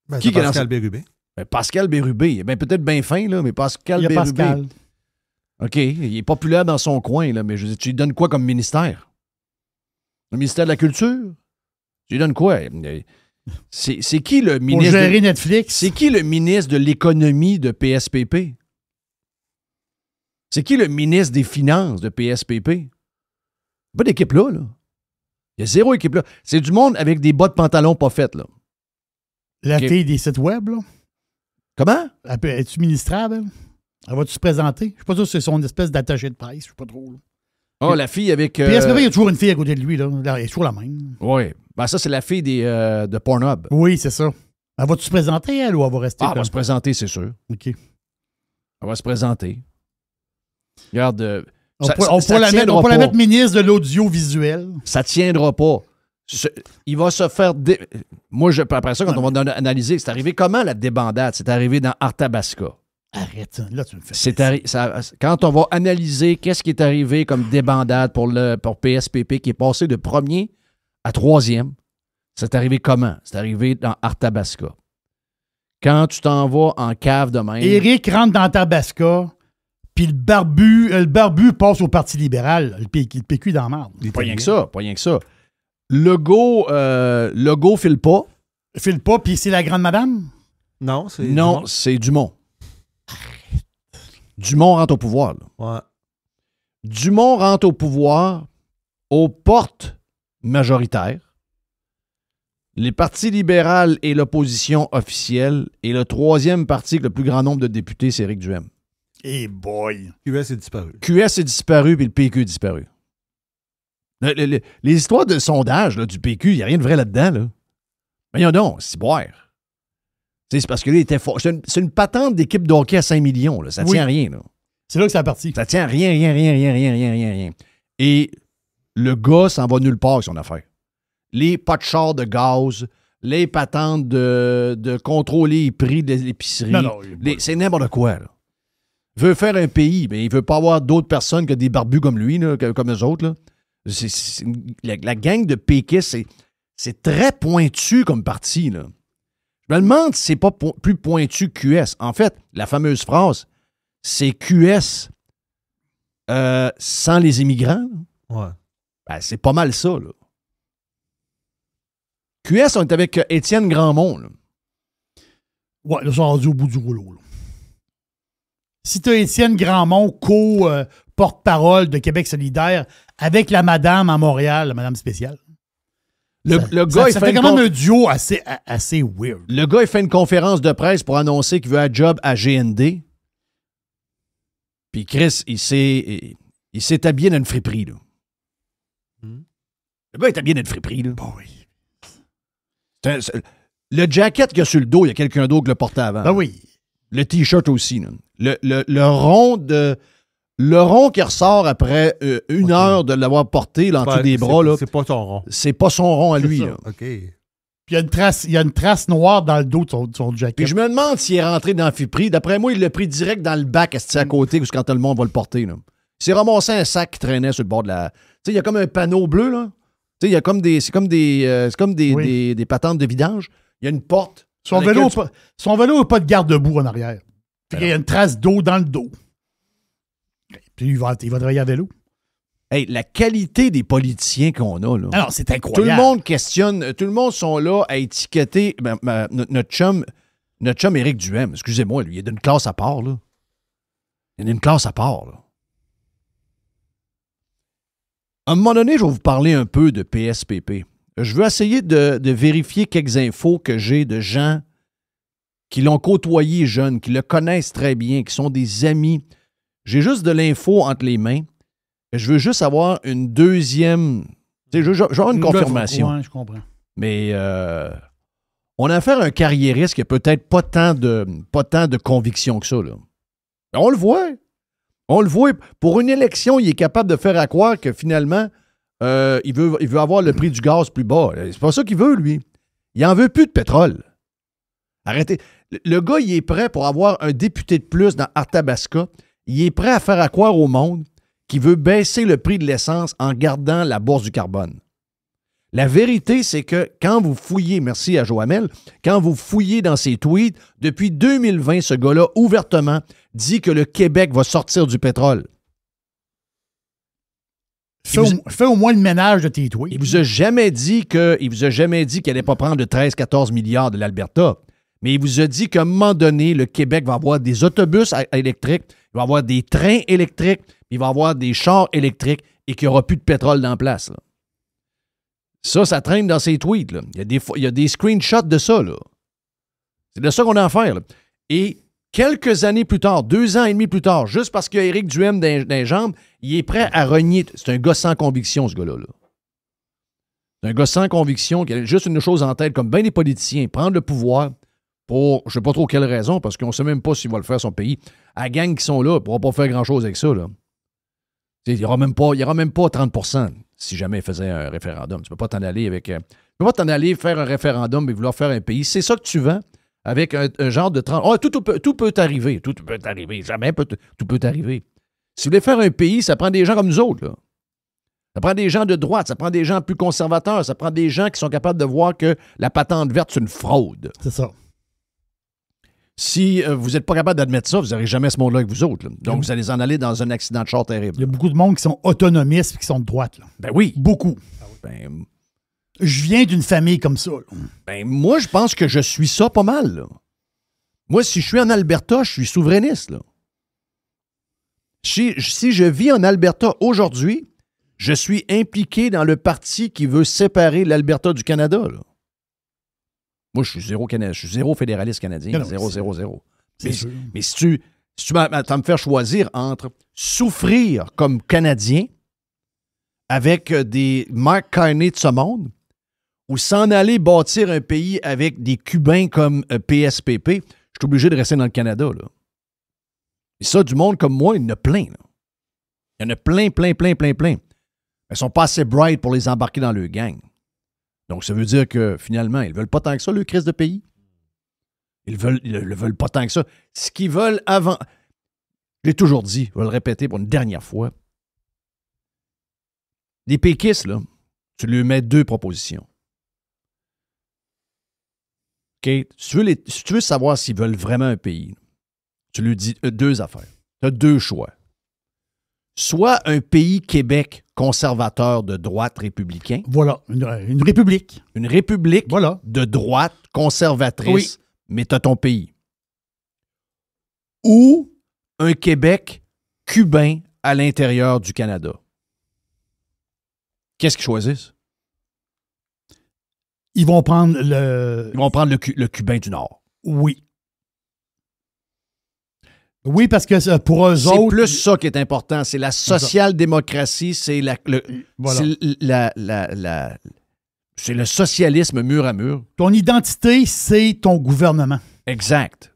Ben, Qui c'est Pascal Bérubé. Ben, Pascal Bérubé. Il est peut-être bien fin, là, mais Pascal Il y a Bérubé. Pascal. OK, il est populaire dans son coin, là, mais je veux dire, tu lui donnes quoi comme ministère? Le ministère de la Culture? Tu lui donnes quoi? C'est qui le Pour ministre... gérer Netflix. C'est qui le ministre de l'économie de PSPP? C'est qui le ministre des Finances de PSPP? Pas d'équipe là, là. Il y a zéro équipe là. C'est du monde avec des bas de pantalon pas faites, là. La OK. fille des sites web, là. Comment? Es-tu ministrable, elle? Elle va-tu se présenter? Je sais pas sûr si c'est son espèce d'attaché de presse. Je sais pas trop, là. Oh, la fille avec... PSPP, il y a toujours une fille à côté de lui, là. Elle est toujours la même. Oui. Ben ça, c'est la fille de Pornhub. Oui, c'est ça. Elle va-tu se présenter, elle, ou elle va rester Ah, elle comme... va se présenter, c'est sûr. OK. Elle va se présenter. Regarde... On pourrait la mettre ministre de l'audiovisuel. Ça tiendra pas. Il va se faire... Moi, après ça, quand on va analyser, c'est arrivé comment, la débandade? C'est arrivé dans Arthabasca. Arrête, là, tu me fais... Quand on va analyser qu'est-ce qui est arrivé comme débandade pour PSPP, qui est passé de premier à troisième, c'est arrivé comment? C'est arrivé dans Arthabasca. Quand tu t'en vas en cave de même... Éric rentre dans Tabasca, puis le barbu passe au Parti libéral. Le PQ dans la marde. Pas rien que ça. Legault file pas. File pas, puis c'est la grande madame? Non, c'est... Non, c'est Dumont. Dumont rentre au pouvoir, là. Ouais. Dumont rentre au pouvoir aux portes majoritaires. Les partis libéraux et l'opposition officielle. Et le troisième parti avec le plus grand nombre de députés, c'est Éric Duhem. Eh boy! QS est disparu. QS est disparu, puis le PQ est disparu. Les histoires de sondage là, du PQ, il n'y a rien de vrai là-dedans. Là. Voyons donc, c'est boire. C'est parce que là, il était fort. C'est une patente d'équipe de hockey à 5 millions. Là. Ça tient à rien. Là. C'est là que c'est parti. Ça tient à rien. Et le gars s'en va nulle part avec son affaire. Les pas de char de gaz, les patentes de contrôler les prix de l'épicerie. Non, c'est n'importe quoi. Là. Il veut faire un pays, mais il veut pas avoir d'autres personnes que des barbus comme lui, là, comme eux autres. Là. La gang de péquistes, c'est très pointu comme parti. Là. Je me demande si c'est pas plus pointu que QS. En fait, la fameuse phrase, c'est QS sans les immigrants. Là. Ouais. Ben, c'est pas mal ça. Là. QS, on est avec Étienne Grandmont. Là. Ouais, là, ils sont rendus au bout du rouleau. Là. Si tu as Étienne Grandmont, porte-parole de Québec solidaire, avec la madame à Montréal, la madame spéciale. Le gars, ça fait quand même un duo assez weird. Le gars, il fait une conférence de presse pour annoncer qu'il veut un job à GND. Puis Chris, il s'est habillé dans une friperie. Là. Le gars est habillé dans une friperie. Là. Bon, oui. Le jacket qu'il y a sur le dos, il y a quelqu'un d'autre qui le portait avant. Ben oui. Le T-shirt aussi. Là. Le rond qui ressort après une heure de l'avoir porté là, en dessous des bras. Là, c'est pas son rond. C'est pas son rond à lui. Là. OK. Puis il y a une trace noire dans le dos de son jacket. Puis je me demande s'il est rentré dans le friperie. D'après moi, il l'a pris direct dans le bac à côté, parce que quand tout le monde va le porter. Là. Il s'est ramassé un sac qui traînait sur le bord de la... Tu sais, il y a comme un panneau bleu, là. Tu sais, il y a comme des... c'est comme des patentes de vidange. Il y a une porte Son vélo n'a pas de garde-boue en arrière. Puis il y a une trace d'eau dans le dos. Puis il va travailler à vélo. Hey, la qualité des politiciens qu'on a, là. Alors, c'est Tout incroyable. le monde questionne, tout le monde sont là à étiqueter notre chum Éric Duhem. Excusez-moi, lui, il est d'une classe à part, là. Il est d'une classe à part, là. À un moment donné, je vais vous parler un peu de PSPP. Je veux essayer de vérifier quelques infos que j'ai de gens qui l'ont côtoyé jeune, qui le connaissent très bien, qui sont des amis. J'ai juste de l'info entre les mains. Je veux juste avoir une deuxième... Je veux avoir une confirmation. Oui, je comprends. Mais on a affaire à un carriériste qui n'a peut-être pas tant de conviction que ça, là. On le voit. On le voit. Pour une élection, il est capable de faire à croire que finalement, il veut avoir le prix du gaz plus bas. C'est pas ça qu'il veut, lui. Il n'en veut plus de pétrole. Arrêtez. Le gars, il est prêt pour avoir un député de plus dans Arthabasca. Il est prêt à faire à croire au monde qu'il veut baisser le prix de l'essence en gardant la bourse du carbone. La vérité, c'est que quand vous fouillez, merci à Joamel, quand vous fouillez dans ses tweets, depuis 2020, ce gars-là, ouvertement, dit que le Québec va sortir du pétrole. Fais au moins le ménage de tes tweets. Il vous a jamais dit qu'il n'allait pas prendre de 13-14 milliards de l'Alberta. Mais il vous a dit qu'à un moment donné, le Québec va avoir des autobus électriques, il va avoir des trains électriques, il va avoir des chars électriques et qu'il n'y aura plus de pétrole dans la place, là. Ça traîne dans ses tweets, là. Il y a des screenshots de ça, là. C'est de ça qu'on a affaire, là. Et quelques années plus tard, 2 ans et demi plus tard, juste parce qu'il y a Éric Duhem dans les jambes, il est prêt à renier. C'est un gars sans conviction, ce gars-là, là. C'est un gars sans conviction qui a juste une chose en tête, comme bien des politiciens, prendre le pouvoir pour, je ne sais pas trop quelle raison, parce qu'on ne sait même pas s'il va le faire son pays. À la gang qui sont là, il ne pourra pas faire grand-chose avec ça, là. Il n'y aura même pas 30% si jamais il faisait un référendum. Tu ne peux pas t'en aller avec... tu ne peux pas t'en aller faire un référendum et vouloir faire un pays. C'est ça que tu vends avec un genre de... Oh, tout peut arriver. Tout peut arriver. Jamais tout peut arriver. Si vous voulez faire un pays, ça prend des gens comme nous autres, là. Ça prend des gens de droite, ça prend des gens plus conservateurs, ça prend des gens qui sont capables de voir que la patente verte, c'est une fraude. C'est ça. Si vous n'êtes pas capable d'admettre ça, vous n'aurez jamais ce monde-là avec vous autres, là. Donc, vous allez en aller dans un accident de char terrible. Il y a beaucoup de monde qui sont autonomistes et qui sont de droite, là. Ben oui. Beaucoup. Ben, je viens d'une famille comme ça, là. Ben, moi, je pense que je suis ça pas mal, là. Moi, si je suis en Alberta, je suis souverainiste, là. Si je vis en Alberta aujourd'hui, je suis impliqué dans le parti qui veut séparer l'Alberta du Canada, là. Moi, je suis zéro fédéraliste canadien. Non, 0. C'est Mais si tu me faire choisir entre souffrir comme Canadien avec des Mark Carney de ce monde ou s'en aller bâtir un pays avec des Cubains comme PSPP, je suis obligé de rester dans le Canada, là. Et ça, du monde comme moi, il y en a plein, là. Il y en a plein. Ils sont pas assez bright pour les embarquer dans leur gang. Donc, ça veut dire que, finalement, ils ne veulent pas tant que ça, le crise de pays. Ils le veulent pas tant que ça. Ce qu'ils veulent avant... Je l'ai toujours dit, je vais le répéter pour une dernière fois. Les péquistes, là, tu lui mets 2 propositions. OK? Si tu veux savoir s'ils veulent vraiment un pays, tu lui dis 2 affaires. Tu as 2 choix. Soit un pays Québec conservateur de droite républicain. Voilà, une république. Une république voilà. De droite conservatrice, oui. Mais tu as ton pays. Ou un Québec cubain à l'intérieur du Canada. Qu'est-ce qu'ils choisissent? Ils vont prendre le... Ils vont prendre le cubain du Nord. Oui. Oui, parce que pour eux autres... C'est plus ça qui est important. C'est la social-démocratie, c'est c'est le socialisme mur à mur. Ton identité, c'est ton gouvernement. Exact.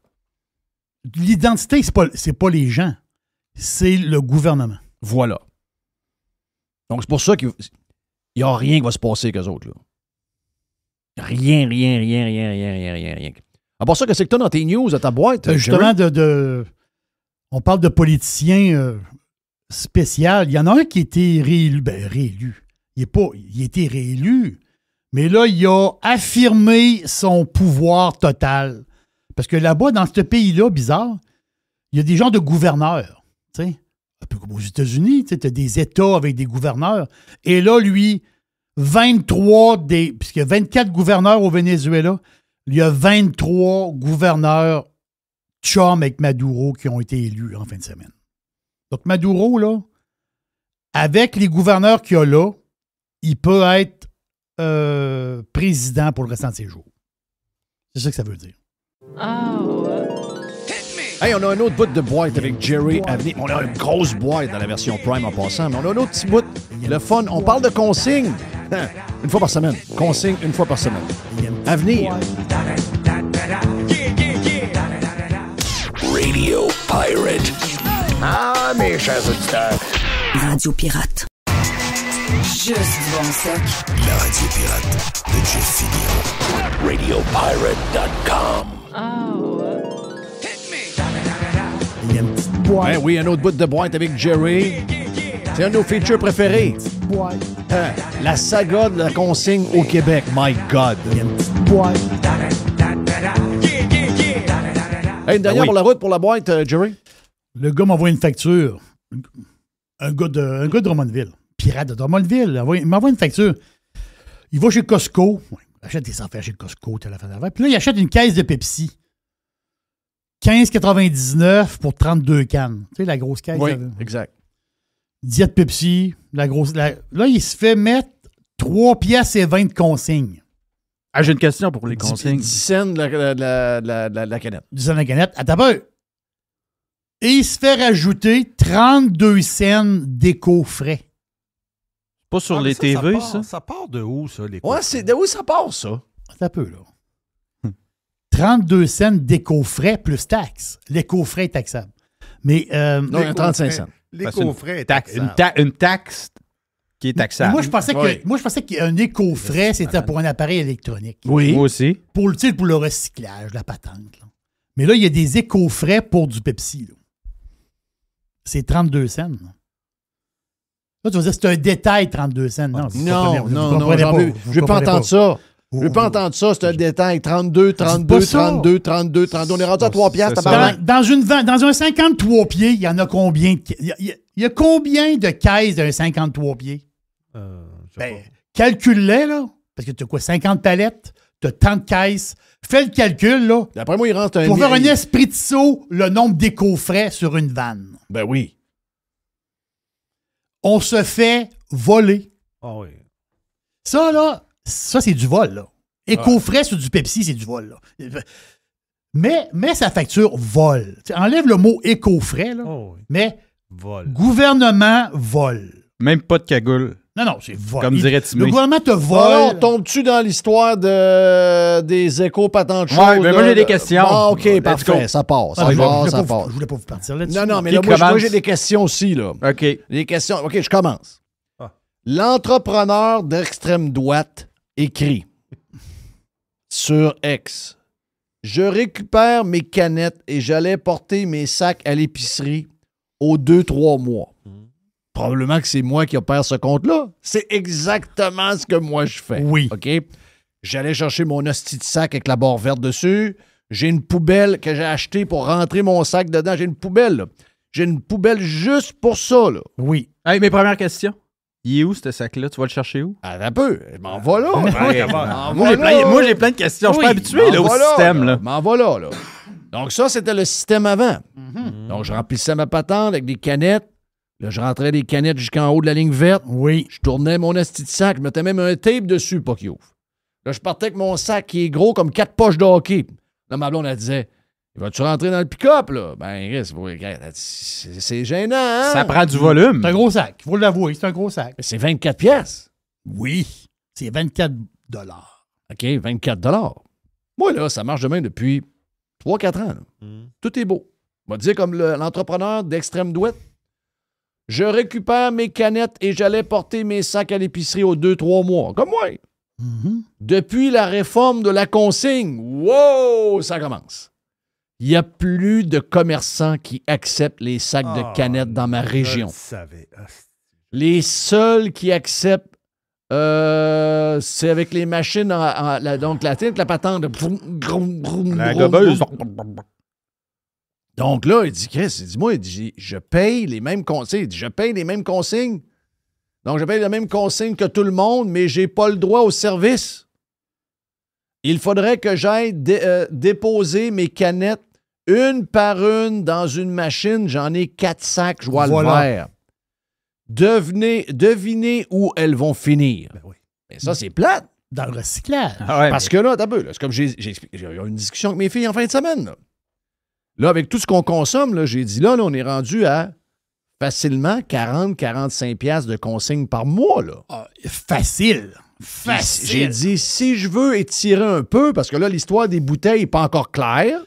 L'identité, c'est pas les gens. C'est le gouvernement. Voilà. Donc, c'est pour ça qu'il n'y a rien qui va se passer avec eux autres, là. Rien. À part ça, qu'est-ce que tu as dans tes news, à ta boîte? Justement, on parle de politiciens spéciaux. Il y en a un qui a été réélu. Ben, réélu. Il a été réélu, Mais là, il a affirmé son pouvoir total. Parce que là-bas, dans ce pays-là, bizarre, il y a des genres de gouverneurs. Tu sais, un peu comme aux États-Unis, tu as des États avec des gouverneurs. Et là, lui, 23 des... Puisqu'il y a 24 gouverneurs au Venezuela, il y a 23 gouverneurs chum avec Maduro qui ont été élus en fin de semaine. Donc, Maduro, là, avec les gouverneurs qu'il y a là, il peut être président pour le restant de ses jours. C'est ça que ça veut dire. Hey, on a un autre bout de boîte avec Jerry à venir. On a une grosse boîte dans la version Prime en passant, mais on a un autre petit bout. Le fun, on parle de consigne. Une fois par semaine. Consigne une fois par semaine. À venir. Radio Pirate. Ah, mes chers auditeurs. Radio Pirate. Juste du bon stock. La radio pirate de Jeff Fillion. RadioPirate.com. Il y a une petite boîte. Ben oui, un autre bout de boîte avec Jerry. C'est un de nos features préférés. Boîte. La saga de la consigne au Québec. My God. Il y a une petite boîte. Hey, une dernière pour la route, pour la boîte, Jerry. Le gars m'envoie une facture. Un gars de Drummondville. Pirate de Drummondville. Il m'envoie une facture. Il va chez Costco. Il achète des affaires chez Costco. Puis là, il achète une caisse de Pepsi. 15,99 pour 32 cannes. Tu sais, la grosse caisse. Oui, là. exact. Diète Pepsi. La grosse. Là, il se fait mettre 3 piastres et 20 de consignes. Ah, j'ai une question pour les consignes. 10 cents de la canette. 10 cents de la canette. Attends un peu. Et il se fait rajouter 32 cents d'éco-frais. Pas sur les TV, ça? Ça part de où, ça, les Ouais, c'est de où ça part, ça? Attends un peu, là. 32 cents d'éco-frais plus taxe. L'éco-frais est taxable. Mais... Non, il y a 35 cents. L'éco-frais est Taxe, taxable. une taxe qui est taxable. moi, je pensais qu'un éco-frais, c'était pour un appareil électronique. Oui. Moi aussi. Pour le recyclage, la patente. Là. Mais là, il y a des éco-frais pour du Pepsi. Là. C'est 32 cents. Là, tu vas dire c'est un détail, 32 cents. Non, Non, je veux pas entendre ça. Je veux pas entendre ça, c'est un détail. 32, 32, pas ça. 32, 32, 32. On est rendu à 3 piastres. ça. tabarnak. Dans un 53 pieds, il y en a combien? Il y a combien de caisses d'un 53 pieds? Calcule-les, là. Parce que tu as quoi, 50 palettes? Tu as tant de caisses. Fais le calcul, là. D'après moi, il rentre un... Pour faire un espresso, le nombre d'éco-frais sur une vanne. Ben oui. On se fait voler. Ah oui. Ça, là, c'est du vol, là. Éco-frais sur du Pepsi, c'est du vol, là. Mais sa facture vol. T'sais, enlève le mot éco-frais, là. Oh oui. Mais Vol. gouvernement vol. Même pas de cagoule. Non, c'est vol. Comme dirait Timé. Le gouvernement te vole. Alors, tombes-tu dans l'histoire des échos patentes choses? Ouais, mais moi, j'ai des questions. Bon, OK, Let's parfait, go. ça passe. Ah, Ça je passe, ça voulais passe. je voulais pas vous partir là-dessus. Non, mais Qui là, moi, commence? j'ai des questions aussi, là. OK. Des questions. OK, je commence. Ah. L'entrepreneur d'extrême droite écrit sur X: je récupère mes canettes et j'allais porter mes sacs à l'épicerie aux 2-3 mois. Probablement que c'est moi qui opère ce compte-là. C'est exactement ce que moi je fais. Oui. OK? J'allais chercher mon hostie de sac avec la barre verte dessus. J'ai une poubelle que j'ai achetée pour rentrer mon sac dedans. J'ai une poubelle, là. J'ai une poubelle juste pour ça, là. Oui. Hey, mes premières questions. Il est où, ce sac-là? Tu vas le chercher où? Attends un peu. Je m'en vais là. Moi, j'ai plein de questions. Je suis pas habitué là, au système. Là. M'en va là. Donc, ça, c'était le système avant. Donc, je remplissais ma patente avec des canettes. Là, je rentrais des canettes jusqu'en haut de la ligne verte. Oui. Je tournais mon asti de sac. Je mettais même un tape dessus, pas qu'il ouvre. Là, je partais avec mon sac qui est gros comme 4 poches de hockey. Là, ma blonde, elle disait: vas-tu rentrer dans le pick-up, là? Ben, c'est gênant, hein? Ça prend du volume. C'est un gros sac. Il faut l'avouer, c'est un gros sac. Mais c'est 24 pièces. Oui. C'est 24 $. OK, 24 $. Moi, là, ça marche de même depuis 3-4 ans. Là. Tout est beau. On va dire comme l'entrepreneur d'extrême droite. Je récupère mes canettes et j'allais porter mes sacs à l'épicerie aux 2-3 mois. Comme moi. Depuis la réforme de la consigne, wow, ça commence. Il n'y a plus de commerçants qui acceptent les sacs de canettes dans ma région. Je le savais. Les seuls qui acceptent C'est avec les machines, donc la patente. La gobeuse. Donc là, il dit, Chris, il dit, je paye les mêmes consignes. Il dit, je paye les mêmes consignes. Donc, je paye les mêmes consignes que tout le monde, mais j'ai pas le droit au service. Il faudrait que j'aille déposer mes canettes une par une dans une machine. J'en ai 4 sacs, je vois le faire. Devinez où elles vont finir. Ben oui. Mais ça, c'est plate. Dans le recyclage. Ah ouais, Parce que là, t'as peu, là, c'est comme j'ai eu une discussion avec mes filles en fin de semaine. Là, avec tout ce qu'on consomme, là, j'ai dit, là, on est rendu à facilement 40-45 piastres de consigne par mois. Là. Facile. J'ai dit, si je veux étirer un peu, parce que là, l'histoire des bouteilles n'est pas encore claire.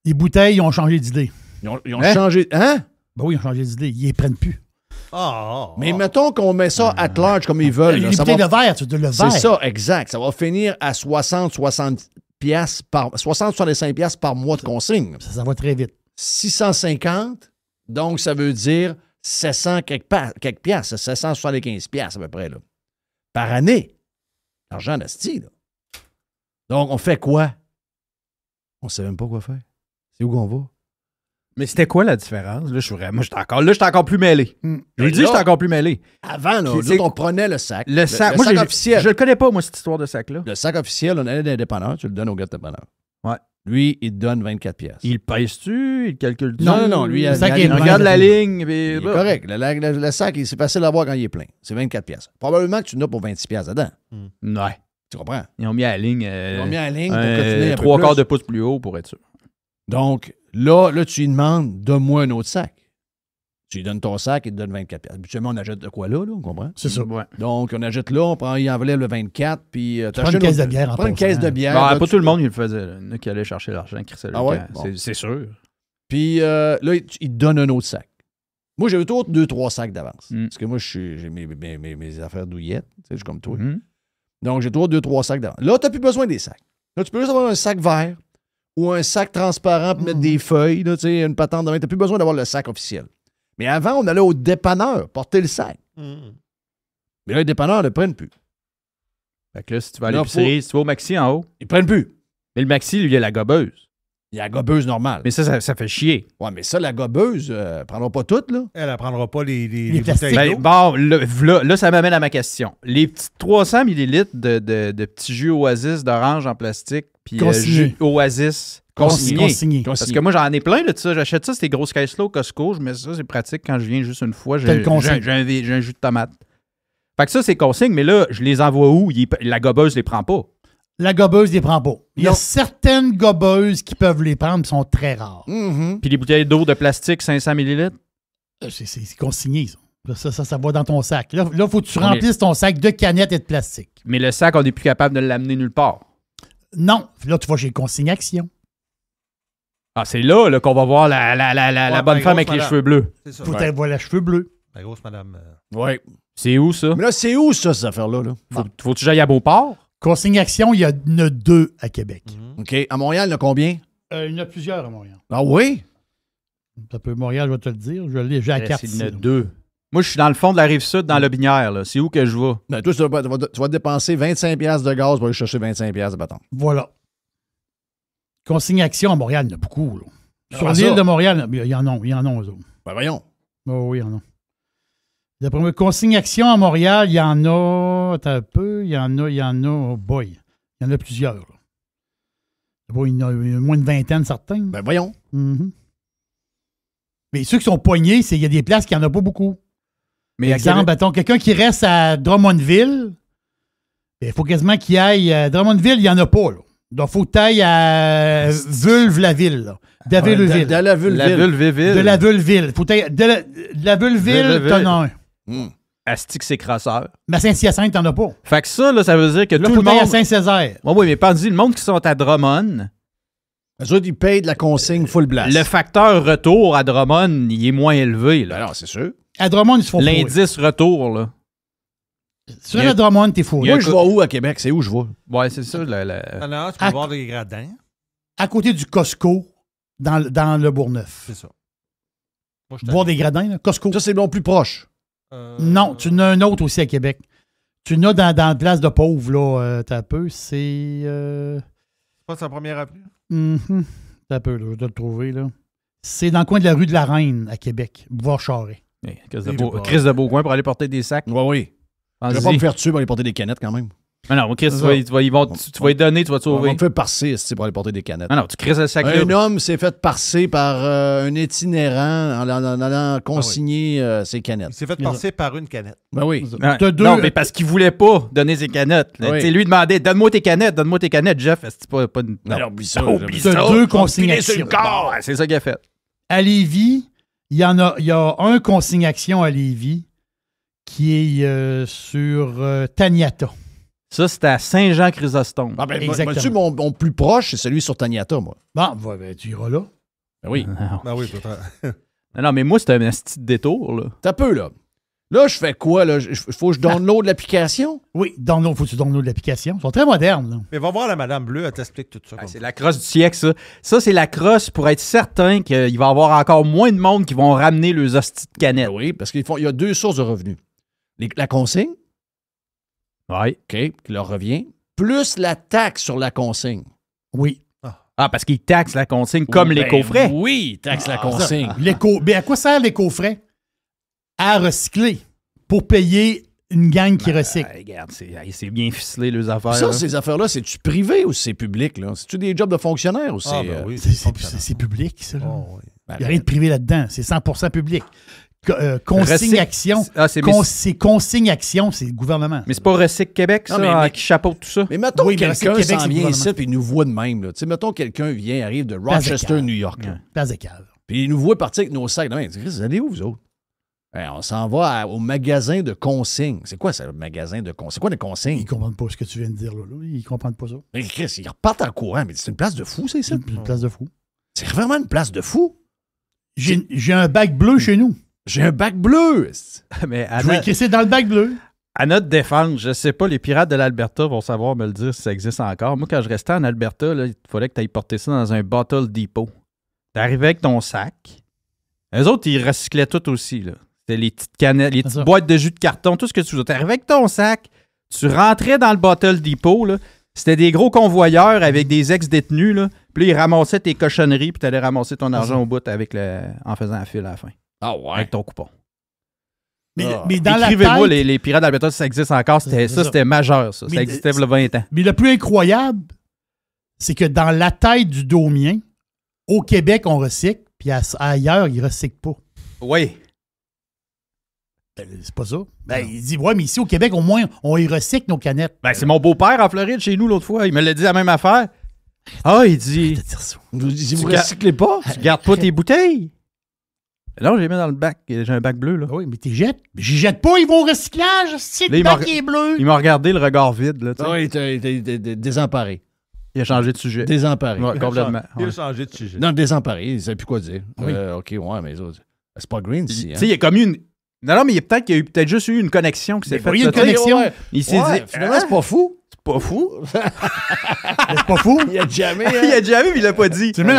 Les bouteilles, ils ont changé d'idée. Ils ont changé. Hein? Ben oui, ils ont changé d'idée. Ils les prennent plus. Mais mettons qu'on met ça at large comme ils veulent. Les Là, bouteilles de verre, tu veux dire le verre. C'est ça, exact. Ça va finir à 60-65 piastres par mois de consigne. Ça va très vite. 650, donc ça veut dire 700 quelques piastres, 775 piastres à peu près, là, par année. L'argent d'asti, là. Donc, on fait quoi? On ne sait même pas quoi faire. C'est où qu'on va? Mais c'était quoi la différence? Là, j'étais encore plus mêlé. Je vous dis, j'étais encore plus mêlé. Avant, là, nous, on prenait le sac. Le sac, sac officiel. Je le connais pas, moi, cette histoire de sac-là. Le sac officiel, on allait dans les dépanneurs, tu le donnes au gars de dépanneur. Ouais. Lui, il te donne 24 piastres. Il pèse-tu? Il calcule-tu? Non. Lui, Le sac est il regarde la ligne. Puis, il est correct. Le sac, c'est facile à voir quand il est plein. C'est 24 piastres. Probablement que tu n'as pour 26 piastres dedans. Ouais. Tu comprends? Ils ont mis à la ligne. Ils ont mis à la ligne pour continuer un peu 3 quarts plus. de pouce plus haut pour être sûr. Donc, là, tu lui demandes, donne-moi un autre sac. Tu lui donnes ton sac, il te donne 24 piastres. Habituellement, on achète de quoi là, on comprend? C'est ça. Ouais. Donc, on achète là, on prend, il enlève le 24, puis... Tu prends une caisse de bière en prends une caisse de bière. Bah, là, pas tu- tout le monde, il le faisait. Là. Il y en a qui allaient chercher l'argent, qui Ah ouais? Bon. C'est sûr. Puis là, il te donne un autre sac. Moi, j'ai toujours 2-3 sacs d'avance. Parce que moi, j'ai mes affaires douillettes. Tu sais, je suis comme toi. Donc, j'ai toujours 2-3 sacs d'avance. Là, tu n'as plus besoin des sacs. Là, tu peux juste avoir un sac vert ou un sac transparent pour mettre des feuilles, là, tu sais, une patente de main. Tu n'as plus besoin d'avoir le sac officiel. Mais avant, on allait au dépanneur porter le sac. Mais là, les dépanneurs ne prennent plus. Fait que là, si tu vas à Là, l'épicerie, si tu vas au Maxi en haut, Ils prennent plus. mais le Maxi, lui, il a la gobeuse. Il y a la gobeuse normale. Mais ça fait chier. Ouais, mais ça, la gobeuse, prendra pas toutes, là. Elle ne prendra pas les plastiques. bouteilles Ben, d'eau. bon, là, ça m'amène à ma question. Les petits 300 ml de petits jus Oasis d'orange en plastique, puis Consigné. jus Oasis consigné. Parce que moi, j'en ai plein de ça. J'achète ça, ces grosses caisses-là au Costco. Je mets ça, c'est pratique quand je viens juste une fois. J'ai un jus de tomate. Fait que ça, c'est consigne, mais là, je les envoie où? La gobeuse les prend pas. La gobeuse ne les prend pas. Il y a Non. certaines gobeuses qui peuvent les prendre, qui sont très rares. Puis les bouteilles d'eau de plastique, 500 ml. C'est consigné, ça. Là, ça va dans ton sac. Là, il faut que tu On est- remplisses ton sac de canettes et de plastique. Mais le sac, on n'est plus capable de l'amener nulle part. Non. Là, tu vas chez Consignation. Ah, c'est là qu'on va voir la bonne ben, femme avec grosse les madame. cheveux bleus. C'est ça. Faut avoir les cheveux bleus. La grosse madame. Oui. C'est où, ça? Mais là, c'est où, ça, cette affaire-là? Là? Faut-tu que j'aille à Beauport? Consignation, il y en a 2 à Québec. OK. À Montréal, il y en a combien? Il y en a plusieurs à Montréal. Ah oui? Ça peut Montréal, je vais te le dire. J'ai la carte C'est ici, une là. 2. Moi, je suis dans le fond de la Rive-Sud, dans la Binière. Là. C'est où que je vais? Ben, toi, tu vas dépenser 25 piastres de gaz pour aller chercher 25 piastres de bâton. Voilà. Consignation à Montréal, il y en a beaucoup. Là. Sur Comment l'île ça? de Montréal, il y en a, eux autres. Ben voyons. Oh, oui, il y en a. D'après moi, Consignation à Montréal, il y en a. Attends un peu. Il y en a. Oh boy. Il y en a plusieurs. Là. Bon, il y en a moins de vingtaine, certains. Ben voyons. Mhm. Mais ceux qui sont poignés, il y a des places qui n'en a pas beaucoup. Mais à Exemple, Québec- mettons, quelqu'un qui reste à Drummondville, il faut quasiment qu'il aille à Drummondville, il n'y en a pas. Là. Donc, il faut que tu ailles à Vulve-la-Ville. Là. Daville-le-Ville. De la La Vulville. Vulvéville. De la Vulville. Faut de la Vulville, Vulville. t'en as un. Astique, c'est crasseur. Mais à Saint-Hyacinthe, t'en as pas. Fait que ça, là, ça veut dire que Là, tout faut le aller à monde... Saint-Césaire. Oui, mais pense-y, le monde qui sont à Drummond, Eux autres, ils payent de la consigne full blast. le facteur retour à Drummond, il est moins élevé. Ben Là. non, c'est sûr. À Drummond, ils se font fourrer. L'indice retour, là. Sur la Drummond, t'es fourré. Moi, je vais où à Québec? C'est où je vais? Ouais, c'est ça. Alors, tu peux voir des gradins. À côté du Costco, dans le Bourgneuf. C'est ça. Moi, je Voir des gradins, là. Costco. Ça, c'est le plus proche. Non, tu en as un autre aussi à Québec. Tu n'as dans la place de pauvre, là, t'as un peu, c'est... C'est pas sa première avenue? T'as un peu, là, je dois le trouver, là. C'est dans le coin de la rue de la Reine, à Québec, boulevard Charest. Chris de Beaucoin pour aller porter des sacs. Oui. Je vais pas me faire tuer pour aller porter des canettes, quand même. Mais non, Chris, tu vas y donner, tu vas te sauver. On va me faire parser pour aller porter des canettes. Non, tu crises le sac. Un homme s'est fait parser par un itinérant en allant consigner ses canettes. Il s'est fait parser par une canette. Ben oui. Non, mais parce qu'il voulait pas donner ses canettes. Oui. Lui demandait, donne-moi tes canettes, Jeff. C'est pas une... Alors, oublie ça. T'as 2 consignations. C'est ça qu'il a fait. À Lévis, il y a un consignation à Lévis qui est sur Taniata. Ça, c'était à Saint-Jean-Chrysostome. Ah ben, exactement. mon plus proche, c'est celui sur Taniata, moi. Bon, tu iras là. Ben oui. Ben oui, peut-être. Non, mais moi, c'était un petit détour, là. T'as peu, là. Là, je fais quoi, là? Faut que je download l'application? Oui, faut que tu downloades l'application. Ils sont très modernes, là. Mais va voir la Madame Bleue, elle t'explique tout ça. C'est la crosse du siècle, ça. Ça, c'est la crosse pour être certain qu'il va y avoir encore moins de monde qui vont ramener leurs hosties de canettes. Oui, parce qu'il y a 2 sources de revenus. La consigne, oui. OK, qui leur revient, plus la taxe sur la consigne. Oui. Ah, parce qu'ils taxent la consigne comme les coffrets. Oui, ils taxent la consigne. Mais à quoi servent les coffrets? À recycler pour payer une gang qui recycle. Regarde, c'est bien ficelé, les affaires. Ça, là. ces affaires-là, c'est-tu privé ou c'est public? Là? C'est-tu des jobs de fonctionnaires ou c'est... oui, C'est public, ça. Oh, oui. Il n'y a rien de privé là-dedans. C'est 100% public. Consigne-action, c'est consigne-action, c'est le gouvernement. Mais c'est pas Recycle Québec, ça, qui chapeaute tout ça? Mais mettons oui, quelqu'un Québec, s'en vient ici et il nous voit de même. Là. Mettons quelqu'un arrive de Rochester, New York. Place de cave. Puis il nous voit partir avec nos sacs. Vous allez où, vous autres? On s'en va au magasin de consignes. C'est quoi ça, le magasin de consignes? C'est quoi les consignes? Ils ne comprennent pas ce que tu viens de dire là. Ils ne comprennent pas ça. Mais Chris, ils repartent en courant. Mais c'est une place de fou, c'est ça? Une place de fou. C'est vraiment une place de fou. J'ai un bac bleu chez nous. J'ai un bac bleu. Mais je vais écrire dans le bac bleu. À notre défense, je sais pas, les pirates de l'Alberta vont savoir me le dire si ça existe encore. Moi, quand je restais en Alberta, là, il fallait que tu ailles porter ça dans un Bottle Depot. T'arrivais avec ton sac. Eux autres, ils recyclaient tout aussi. Là. C'était les petites canettes, les petites boîtes de jus de carton, tout ce que tu veux. T'arrivais avec ton sac, tu rentrais dans le Bottle Depot, là. C'était des gros convoyeurs avec des ex-détenus, là. Puis là, ils ramassaient tes cochonneries, puis t'allais ramasser ton argent au bout en faisant un fil à la fin. Ah ouais. Avec ton coupon. Mais dans écrivez-moi, les pirates d'Alberta, si ça existe encore, c'était majeur, ça. Ça existait il y a 20 ans. Mais le plus incroyable, c'est que dans la tête du Domien, au Québec, on recycle, puis ailleurs, ils ne recyclent pas. Oui. C'est pas ça. Il dit, ouais, mais ici, au Québec, au moins, on y recycle nos canettes. C'est mon beau-père en Floride, chez nous, l'autre fois. Il me l'a dit la même affaire. Ah, il dit... Vous recyclez pas? Tu gardes pas tes bouteilles? Là, j'ai mis dans le bac. J'ai un bac bleu, là. Oui, mais tu jettes. J'y jette pas, ils vont au recyclage. C'est le bac qui est bleu. Il m'a regardé le regard vide, là. Oui, il était désemparé. Il a changé de sujet. Désemparé. Ouais, complètement. Il a changé de sujet. Non, désemparé. Il ne savait plus quoi dire. Oui. OK, ouais, mais c'est pas green ici. Tu sais, il y a comme une... Non, mais il y a peut-être juste eu une connexion qui s'est faite. Il y a une connexion. Il s'est dit... Finalement, c'est pas fou. C'est pas fou. C'est pas fou. Il a jamais... Il a jamais, mais il l'a pas dit. Tu le mets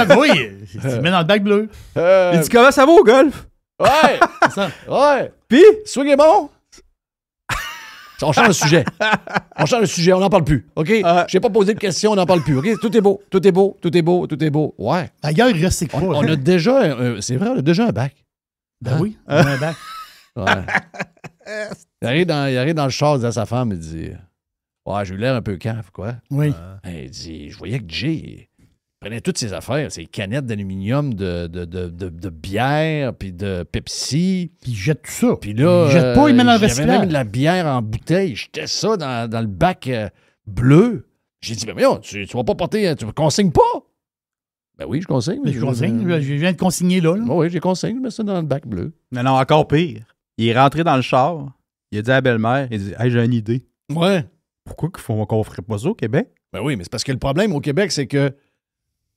dans le bac bleu. Il dit comment ça va au golf? Ouais. C'est ça. Ouais. Puis? Swing est bon? On change de sujet. On n'en parle plus. OK? Je n'ai pas posé de questions, on n'en parle plus. OK? Tout est beau. Ouais. Ailleurs, il reste quoi? On a déjà... c'est vrai, on a déjà un bac. Ben oui, on a un bac. Ouais. Il arrive dans le char, il dit à sa femme, il dit... Ouais, j'ai eu l'air un peu cave, quoi. Oui. Il dit, je voyais que Jay prenait toutes ses affaires, ses canettes d'aluminium, de bière, puis de Pepsi. Puis il jette tout ça. Puis là, il jette pas, il met dans le recyclage. Il y avait même de la bière en bouteille. Il jetait ça dans le bac bleu. J'ai dit, mais voyons, tu vas pas porter, tu consignes pas? Ben oui, je consigne. Mais je consigne. Je viens de consigner là. Oui, j'ai consigne, je mets ça dans le bac bleu. Non, encore pire. Il est rentré dans le char, il a dit à la belle-mère, il dit, hey, j'ai une idée. Ouais. Pourquoi qu'on ferait pas ça au Québec? Ben oui, mais c'est parce que le problème au Québec, c'est que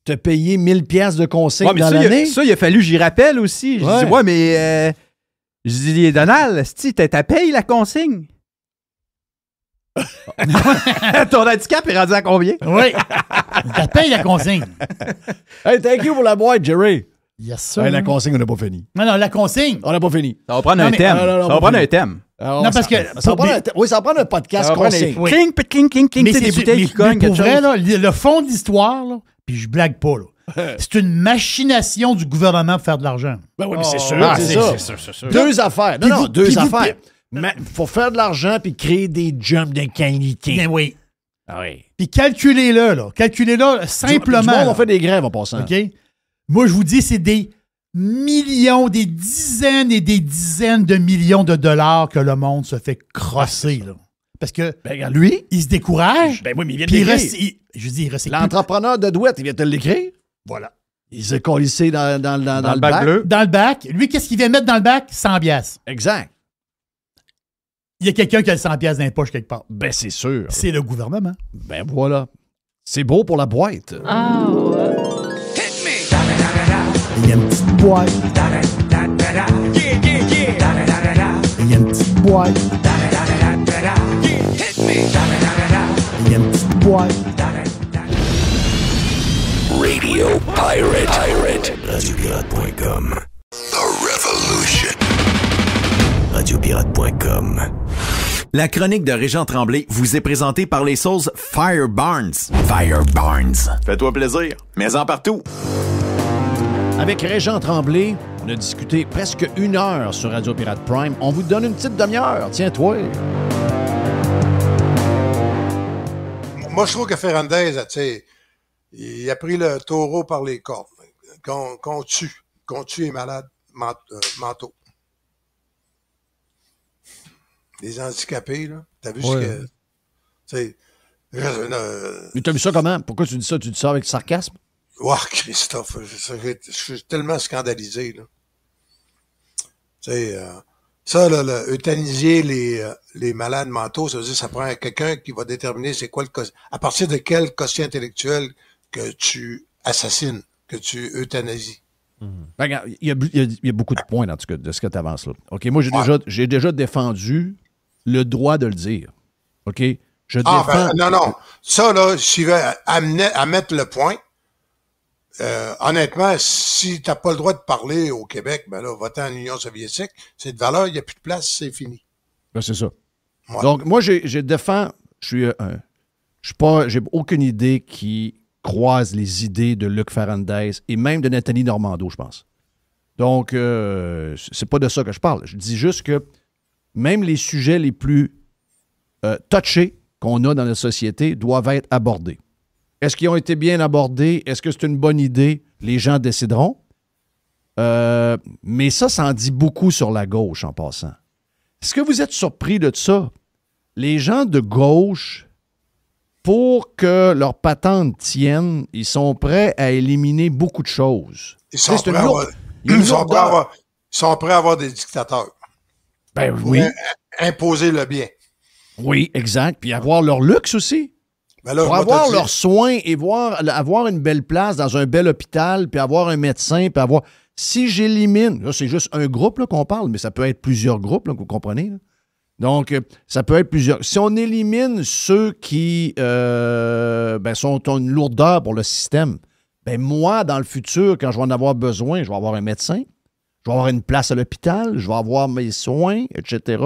tu as payé 1000$ de consigne dans l'année. Ça, il a fallu, j'y rappelle aussi. Je dis, ouais, mais je dis, Donald, t'as payé la consigne. Ton handicap est rendu à combien? Oui. T'as payé la consigne. Hey, thank you pour la boîte, Jerry. Yes, sir. Hey, la consigne, on n'a pas fini. Non, la consigne. On n'a pas fini. Ça va prendre un thème. Ça va prendre un thème. Alors, non, parce que... ça va prendre un podcast conseil. Cling, c'est des bouteilles qui cognent. Pour vrai, là, le fond de l'histoire, là, puis je blague pas, là, c'est une machination du gouvernement pour faire de l'argent. Ben oui, mais c'est sûr. C'est sûr. Deux affaires. Non, deux affaires. Mais faut faire de l'argent puis créer des jumps de qualité. Bien oui. Ah oui. Puis calculez-le simplement. Du monde, on fait des grèves en passant. OK? Moi, je vous dis, c'est des millions, des dizaines et des dizaines de millions de dollars que le monde se fait crosser, là. Parce que lui, il se décourage. Ben oui, mais il vient de l'écrire. Il reste l'entrepreneur de Douette, il vient de l'écrire. Voilà. Il s'est collissé dans le bac bleu. Dans le bac. Lui, qu'est-ce qu'il vient mettre dans le bac? 100 piastres. Exact. Il y a quelqu'un qui a le 100 piastres dans les poches quelque part. Ben, c'est sûr. C'est le gouvernement. Ben, voilà. C'est beau pour la boîte. Oh. Il y a une petite boîte. Il y a une petite boîte. Il y a une petite boîte. Radio Pirate. Radiopirate.com. The Revolution. Radiopirate.com. La chronique de Régent Tremblay vous est présentée par les sauces Fire Barnes. Fire Barnes. Fais-toi plaisir, mets-en partout. Avec Régent Tremblay, on a discuté presque 1 heure sur Radio Pirate Prime. On vous donne une petite demi-heure. Tiens-toi. Moi, je trouve que Ferrandez, tu sais, il a pris le taureau par les cornes. Qu'on tue les malades mentaux. Les handicapés, là. T'as vu ce que... Tu sais... Mais t'as vu ça comment? Pourquoi tu dis ça? Tu dis ça avec sarcasme? Wow, Christophe, je suis tellement scandalisé, là. Tu sais, ça, là, euthanasier les malades mentaux, ça veut dire que ça prend quelqu'un qui va déterminer c'est quoi à partir de quel quotient intellectuel que tu assassines, que tu euthanasies. Ben, regarde, il y a beaucoup de points dans de ce que tu avances là. OK, moi, j'ai déjà défendu le droit de le dire. OK? Je défends... non. Ça, là, si tu veux à mettre le point, honnêtement, si t'as pas le droit de parler au Québec, ben là, va-t'en en Union soviétique, c'est de valeur, il n'y a plus de place, c'est fini. Ben, c'est ça. Ouais. Donc, moi, je défends... j'ai aucune idée qui croise les idées de Luc Ferrandez et même de Nathalie Normando, je pense. Donc, c'est pas de ça que je parle. Je dis juste que même les sujets les plus touchés qu'on a dans la société doivent être abordés. Est-ce qu'ils ont été bien abordés? Est-ce que c'est une bonne idée? Les gens décideront. Mais ça en dit beaucoup sur la gauche, en passant. Est-ce que vous êtes surpris de ça? Les gens de gauche, pour que leur patente tienne, ils sont prêts à éliminer beaucoup de choses. Ils sont prêts à avoir des dictateurs. Ben oui. Imposer le bien. Oui, exact. Puis avoir leur luxe aussi. Ben là, pour avoir leurs soins et avoir une belle place dans un bel hôpital, puis avoir un médecin, puis avoir... Si j'élimine... Là, c'est juste un groupe là, qu'on parle, mais ça peut être plusieurs groupes, là, vous comprenez? Là. Donc, ça peut être plusieurs... Si on élimine ceux qui sont une lourdeur pour le système, ben moi, dans le futur, quand je vais en avoir besoin, je vais avoir un médecin, je vais avoir une place à l'hôpital, je vais avoir mes soins, etc.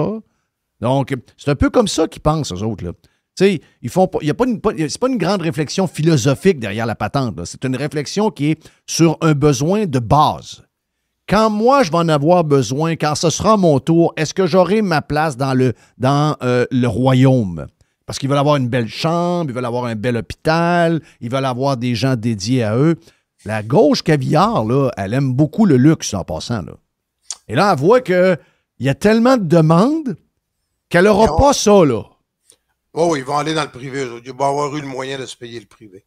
Donc, c'est un peu comme ça qu'ils pensent, eux autres, là. Tu sais, c'est pas une grande réflexion philosophique derrière la patente. Là. C'est une réflexion qui est sur un besoin de base. Quand moi, je vais en avoir besoin, quand ce sera mon tour, est-ce que j'aurai ma place dans le royaume? Parce qu'ils veulent avoir une belle chambre, ils veulent avoir un bel hôpital, ils veulent avoir des gens dédiés à eux. La gauche caviar, là, elle aime beaucoup le luxe en passant. Là. Et là, elle voit qu'il y a tellement de demandes qu'elle n'aura pas ça, là. Oh, ils vont aller dans le privé. Ils vont avoir eu le moyen de se payer le privé.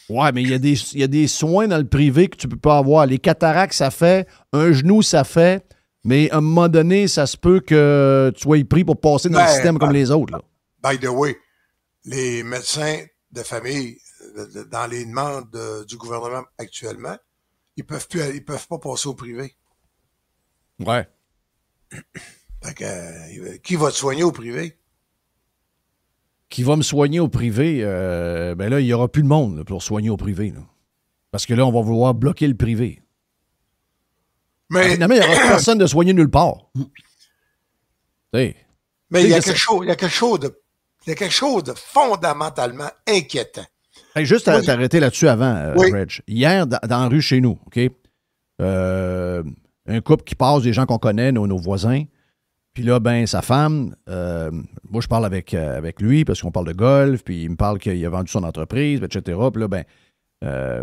Ouais, mais il y a des soins dans le privé que tu peux pas avoir. Les cataractes, ça fait. Un genou, ça fait. Mais à un moment donné, ça se peut que tu sois pris pour passer dans le système comme les autres. Là. By the way, les médecins de famille, dans les demandes du gouvernement actuellement, ils peuvent pas passer au privé. Ouais. Fait que, qui va te soigner au privé? Qui va me soigner au privé, ben là, il n'y aura plus de monde là, pour soigner au privé. Là. Parce que là, on va vouloir bloquer le privé. Mais finalement, il n'y aura personne de soigner nulle part. Hey. Mais il y a quelque chose de fondamentalement inquiétant. Hey, juste à t'arrêter là-dessus avant, Reg. Hier, dans la rue chez nous, OK? Un couple qui passe, des gens qu'on connaît, nos voisins. Puis là, ben, sa femme, moi, je parle avec lui parce qu'on parle de golf, puis il me parle qu'il a vendu son entreprise, etc. Puis là, ben,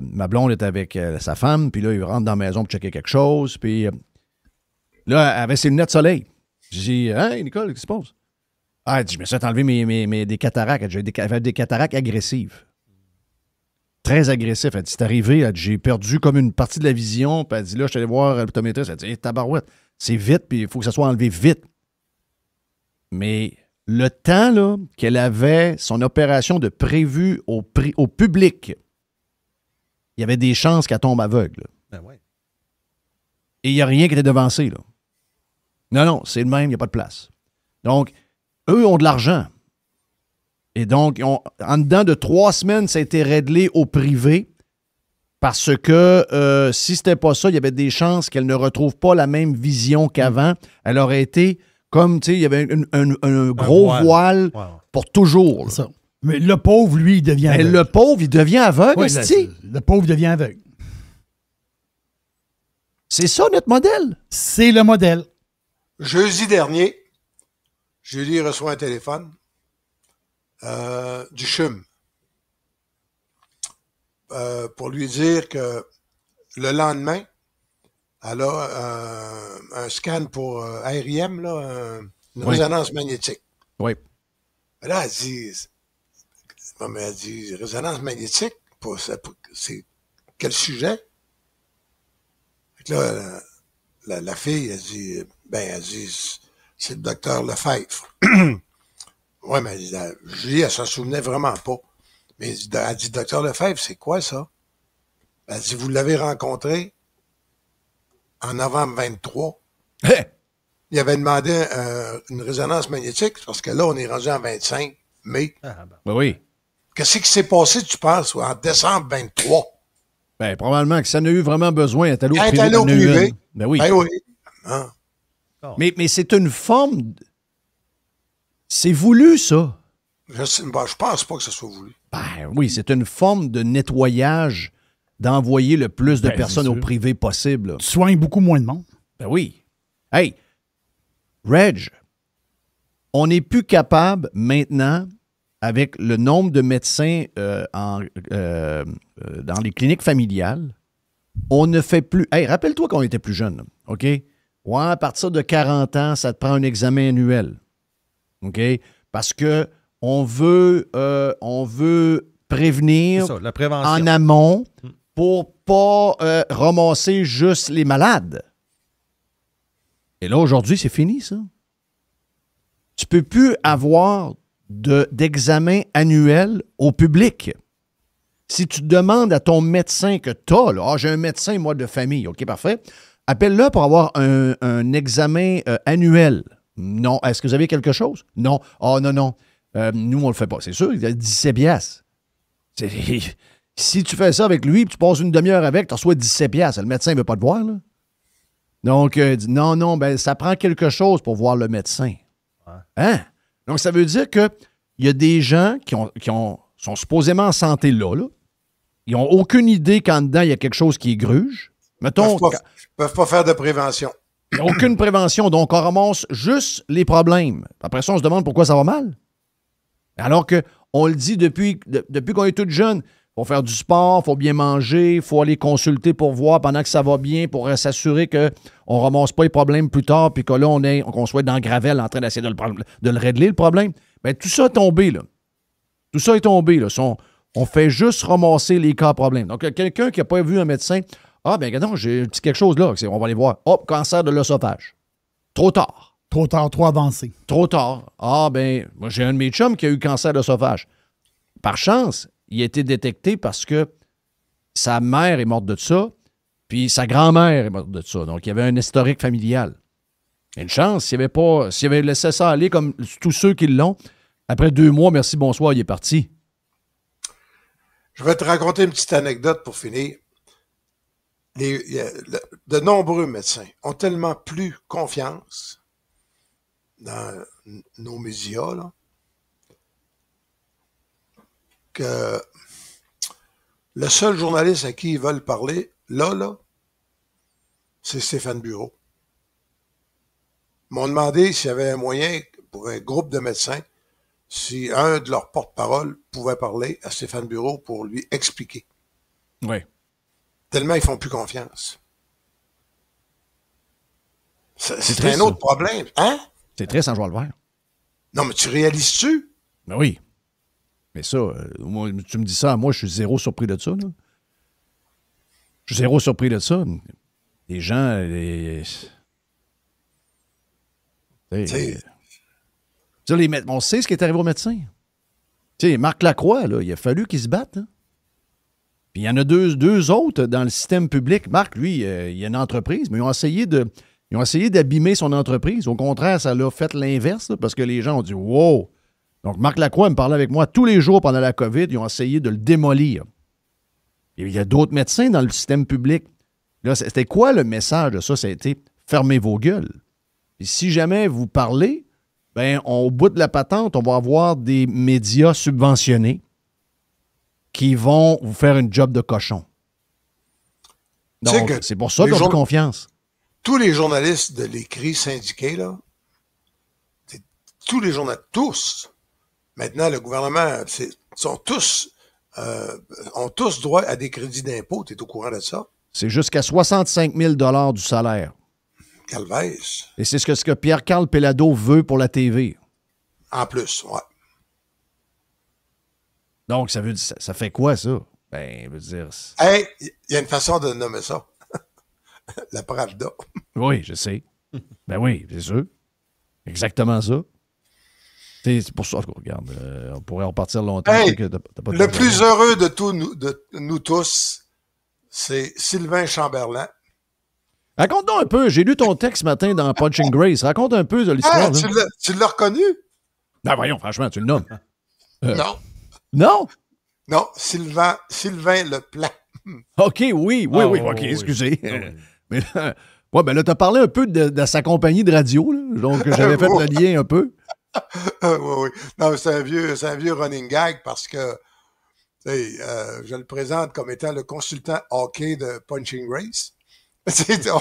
ma blonde est avec sa femme, puis là, il rentre dans la maison pour checker quelque chose, puis là, avec ses lunettes de soleil. Je dis, hey, Nicole, qu'est-ce qui se passe? Ah, elle dit, je me suis enlevé des cataractes. J'avais des cataractes agressives. Très agressif. Elle dit, c'est arrivé, elle dit, j'ai perdu comme une partie de la vision, puis elle dit, là, je suis allé voir l'optométriste, elle dit, hey, tabarouette, c'est vite, puis il faut que ça soit enlevé vite. Mais le temps là, qu'elle avait son opération de prévue au public, il y avait des chances qu'elle tombe aveugle. Ben ouais. Et il n'y a rien qui était devancé. Là. Non, c'est le même, il n'y a pas de place. Donc, eux ont de l'argent. Et donc, en dedans de 3 semaines, ça a été réglé au privé parce que si c'était pas ça, il y avait des chances qu'elle ne retrouve pas la même vision qu'avant. Elle aurait été comme, tu sais, il y avait un gros voile pour toujours. C'est ça. Mais le pauvre, lui, il devient aveugle. Le pauvre, il devient aveugle, le pauvre devient aveugle. C'est ça, notre modèle. C'est le modèle. Jeudi dernier, Julie reçoit un téléphone du CHUM pour lui dire que le lendemain, elle a un scan pour ARIM, là, une résonance magnétique. Oui. Et là, elle dit, résonance magnétique, c'est quel sujet? Fait que là, la fille, elle dit, c'est le docteur Lefebvre. Ouais, mais Julie, elle s'en souvenait vraiment pas. Mais elle dit, docteur Lefebvre, c'est quoi ça? Elle dit, vous l'avez rencontré en novembre 23. Hey! Il avait demandé une résonance magnétique, parce que là, on est rendu en 25 mai. Ben oui. Qu'est-ce qui s'est passé, tu penses, en décembre 23? Ben, probablement que ça en a eu vraiment besoin. Elle est allée au privé. Ben oui. Ben oui. Hein? Mais c'est une forme... C'est voulu, ça. Je pense pas que ce soit voulu. Ben oui, c'est une forme de nettoyage d'envoyer le plus de personnes au privé possible. Tu soignes beaucoup moins de monde. Ben oui. Hey, Reg, on n'est plus capable maintenant, avec le nombre de médecins dans les cliniques familiales, on ne fait plus... Hey, rappelle-toi qu'on était plus jeunes, OK? Ouais, à partir de 40 ans, ça te prend un examen annuel. OK? Parce que on veut prévenir ça, la prévention en amont pour pas ramasser juste les malades. Et là, aujourd'hui, c'est fini, ça. Tu peux plus avoir d'examen annuel au public. Si tu demandes à ton médecin que tu as, j'ai un médecin, moi, de famille, OK, parfait, appelle-le pour avoir un examen annuel. Non. Est-ce que vous avez quelque chose? Non. Non. Nous, on le fait pas. C'est sûr, il a 17 piastres. Si tu fais ça avec lui, tu passes une demi-heure avec, tu reçois 17 piastres. Le médecin ne veut pas te voir, là. Donc, non, ben, ça prend quelque chose pour voir le médecin. Ouais. Hein? Donc, ça veut dire qu'il y a des gens qui sont supposément en santé là. Ils n'ont aucune idée qu'en dedans, il y a quelque chose qui est gruge. Mettons, ils ne peuvent pas faire de prévention. Il n'y a aucune prévention, donc on ramasse juste les problèmes. Après ça, on se demande pourquoi ça va mal. Alors qu'on le dit depuis qu'on est tout jeune, il faut faire du sport, il faut bien manger, il faut aller consulter pour voir pendant que ça va bien, pour s'assurer qu'on ne ramasse pas les problèmes plus tard, puis que là, qu'on soit dans le gravel en train d'essayer de le régler, le problème. Bien, tout ça est tombé, là. Tout ça est tombé, là. On fait juste ramasser les cas problèmes. Donc, quelqu'un qui n'a pas vu un médecin... Ah, ben, non, j'ai un petit quelque chose là. On va aller voir. Hop, cancer de l'œsophage. Trop tard. Trop tard, trop avancé. Trop tard. Ah, ben, moi, j'ai un de mes chums qui a eu cancer de l'œsophage. Par chance, il a été détecté parce que sa mère est morte de ça, puis sa grand-mère est morte de ça. Donc, il y avait un historique familial. Une chance, s'il avait laissé ça aller comme tous ceux qui l'ont, après 2 mois, merci, bonsoir, il est parti. Je vais te raconter une petite anecdote pour finir. De nombreux médecins ont tellement plus confiance dans nos médias, là, que le seul journaliste à qui ils veulent parler, là, c'est Stéphane Bureau. Ils m'ont demandé s'il y avait un moyen pour un groupe de médecins, si un de leurs porte-parole pouvait parler à Stéphane Bureau pour lui expliquer. Oui. Tellement ils font plus confiance. C'est triste, un autre problème. Hein? C'est triste en jouant le vert. Non, mais tu réalises-tu? Ben oui. Mais ça, moi, tu me dis ça, moi, je suis zéro surpris de ça. Là. Je suis zéro surpris de ça. Les gens... on sait ce qui est arrivé aux médecins. Tu sais, Marc Lacroix, là, il a fallu qu'il se batte. Hein? Puis il y en a deux autres dans le système public. Marc, lui, il a une entreprise, mais ils ont essayé d'abîmer son entreprise. Au contraire, ça l'a fait l'inverse, là, parce que les gens ont dit « Wow! » Donc, Marc Lacroix me parlait avec moi tous les jours pendant la COVID. Ils ont essayé de le démolir. Et il y a d'autres médecins dans le système public. Là, c'était quoi le message de ça? Ça a été « Fermez vos gueules ». Et si jamais vous parlez, ben, au bout de la patente, on va avoir des médias subventionnés qui vont vous faire une job de cochon. Donc, c'est pour ça qu'on a confiance. Tous les journalistes de l'écrit syndiqués, là, tous les journalistes, tous, maintenant, le gouvernement, ont tous droit à des crédits d'impôt. Tu es au courant de ça? C'est jusqu'à 65 000 $ du salaire. Calvaise. Et c'est ce que Pierre-Carl Péladeau veut pour la TV. En plus, ouais. Donc, ça fait quoi, ça? Ben, veut dire... Hey, il y a une façon de nommer ça. La Pravda. Oui, je sais. Ben oui, c'est sûr. Exactement ça. C'est pour ça que, regarde, on pourrait repartir longtemps. Hey, le plus heureux de nous tous, c'est Sylvain Chamberlain. Raconte-nous un peu. J'ai lu ton texte ce matin dans Punching Grace. Raconte un peu de l'histoire. Tu l'as reconnu? Ben voyons, franchement, tu le nommes. Non. Non? Non, Sylvain Leplan. OK, oui, OK, excusez. Mais là, ben là, t'as parlé un peu de sa compagnie de radio, là, donc j'avais fait le lien un peu. Oui. Non, c'est un vieux running gag parce que je le présente comme étant le consultant hockey de Punching Grace.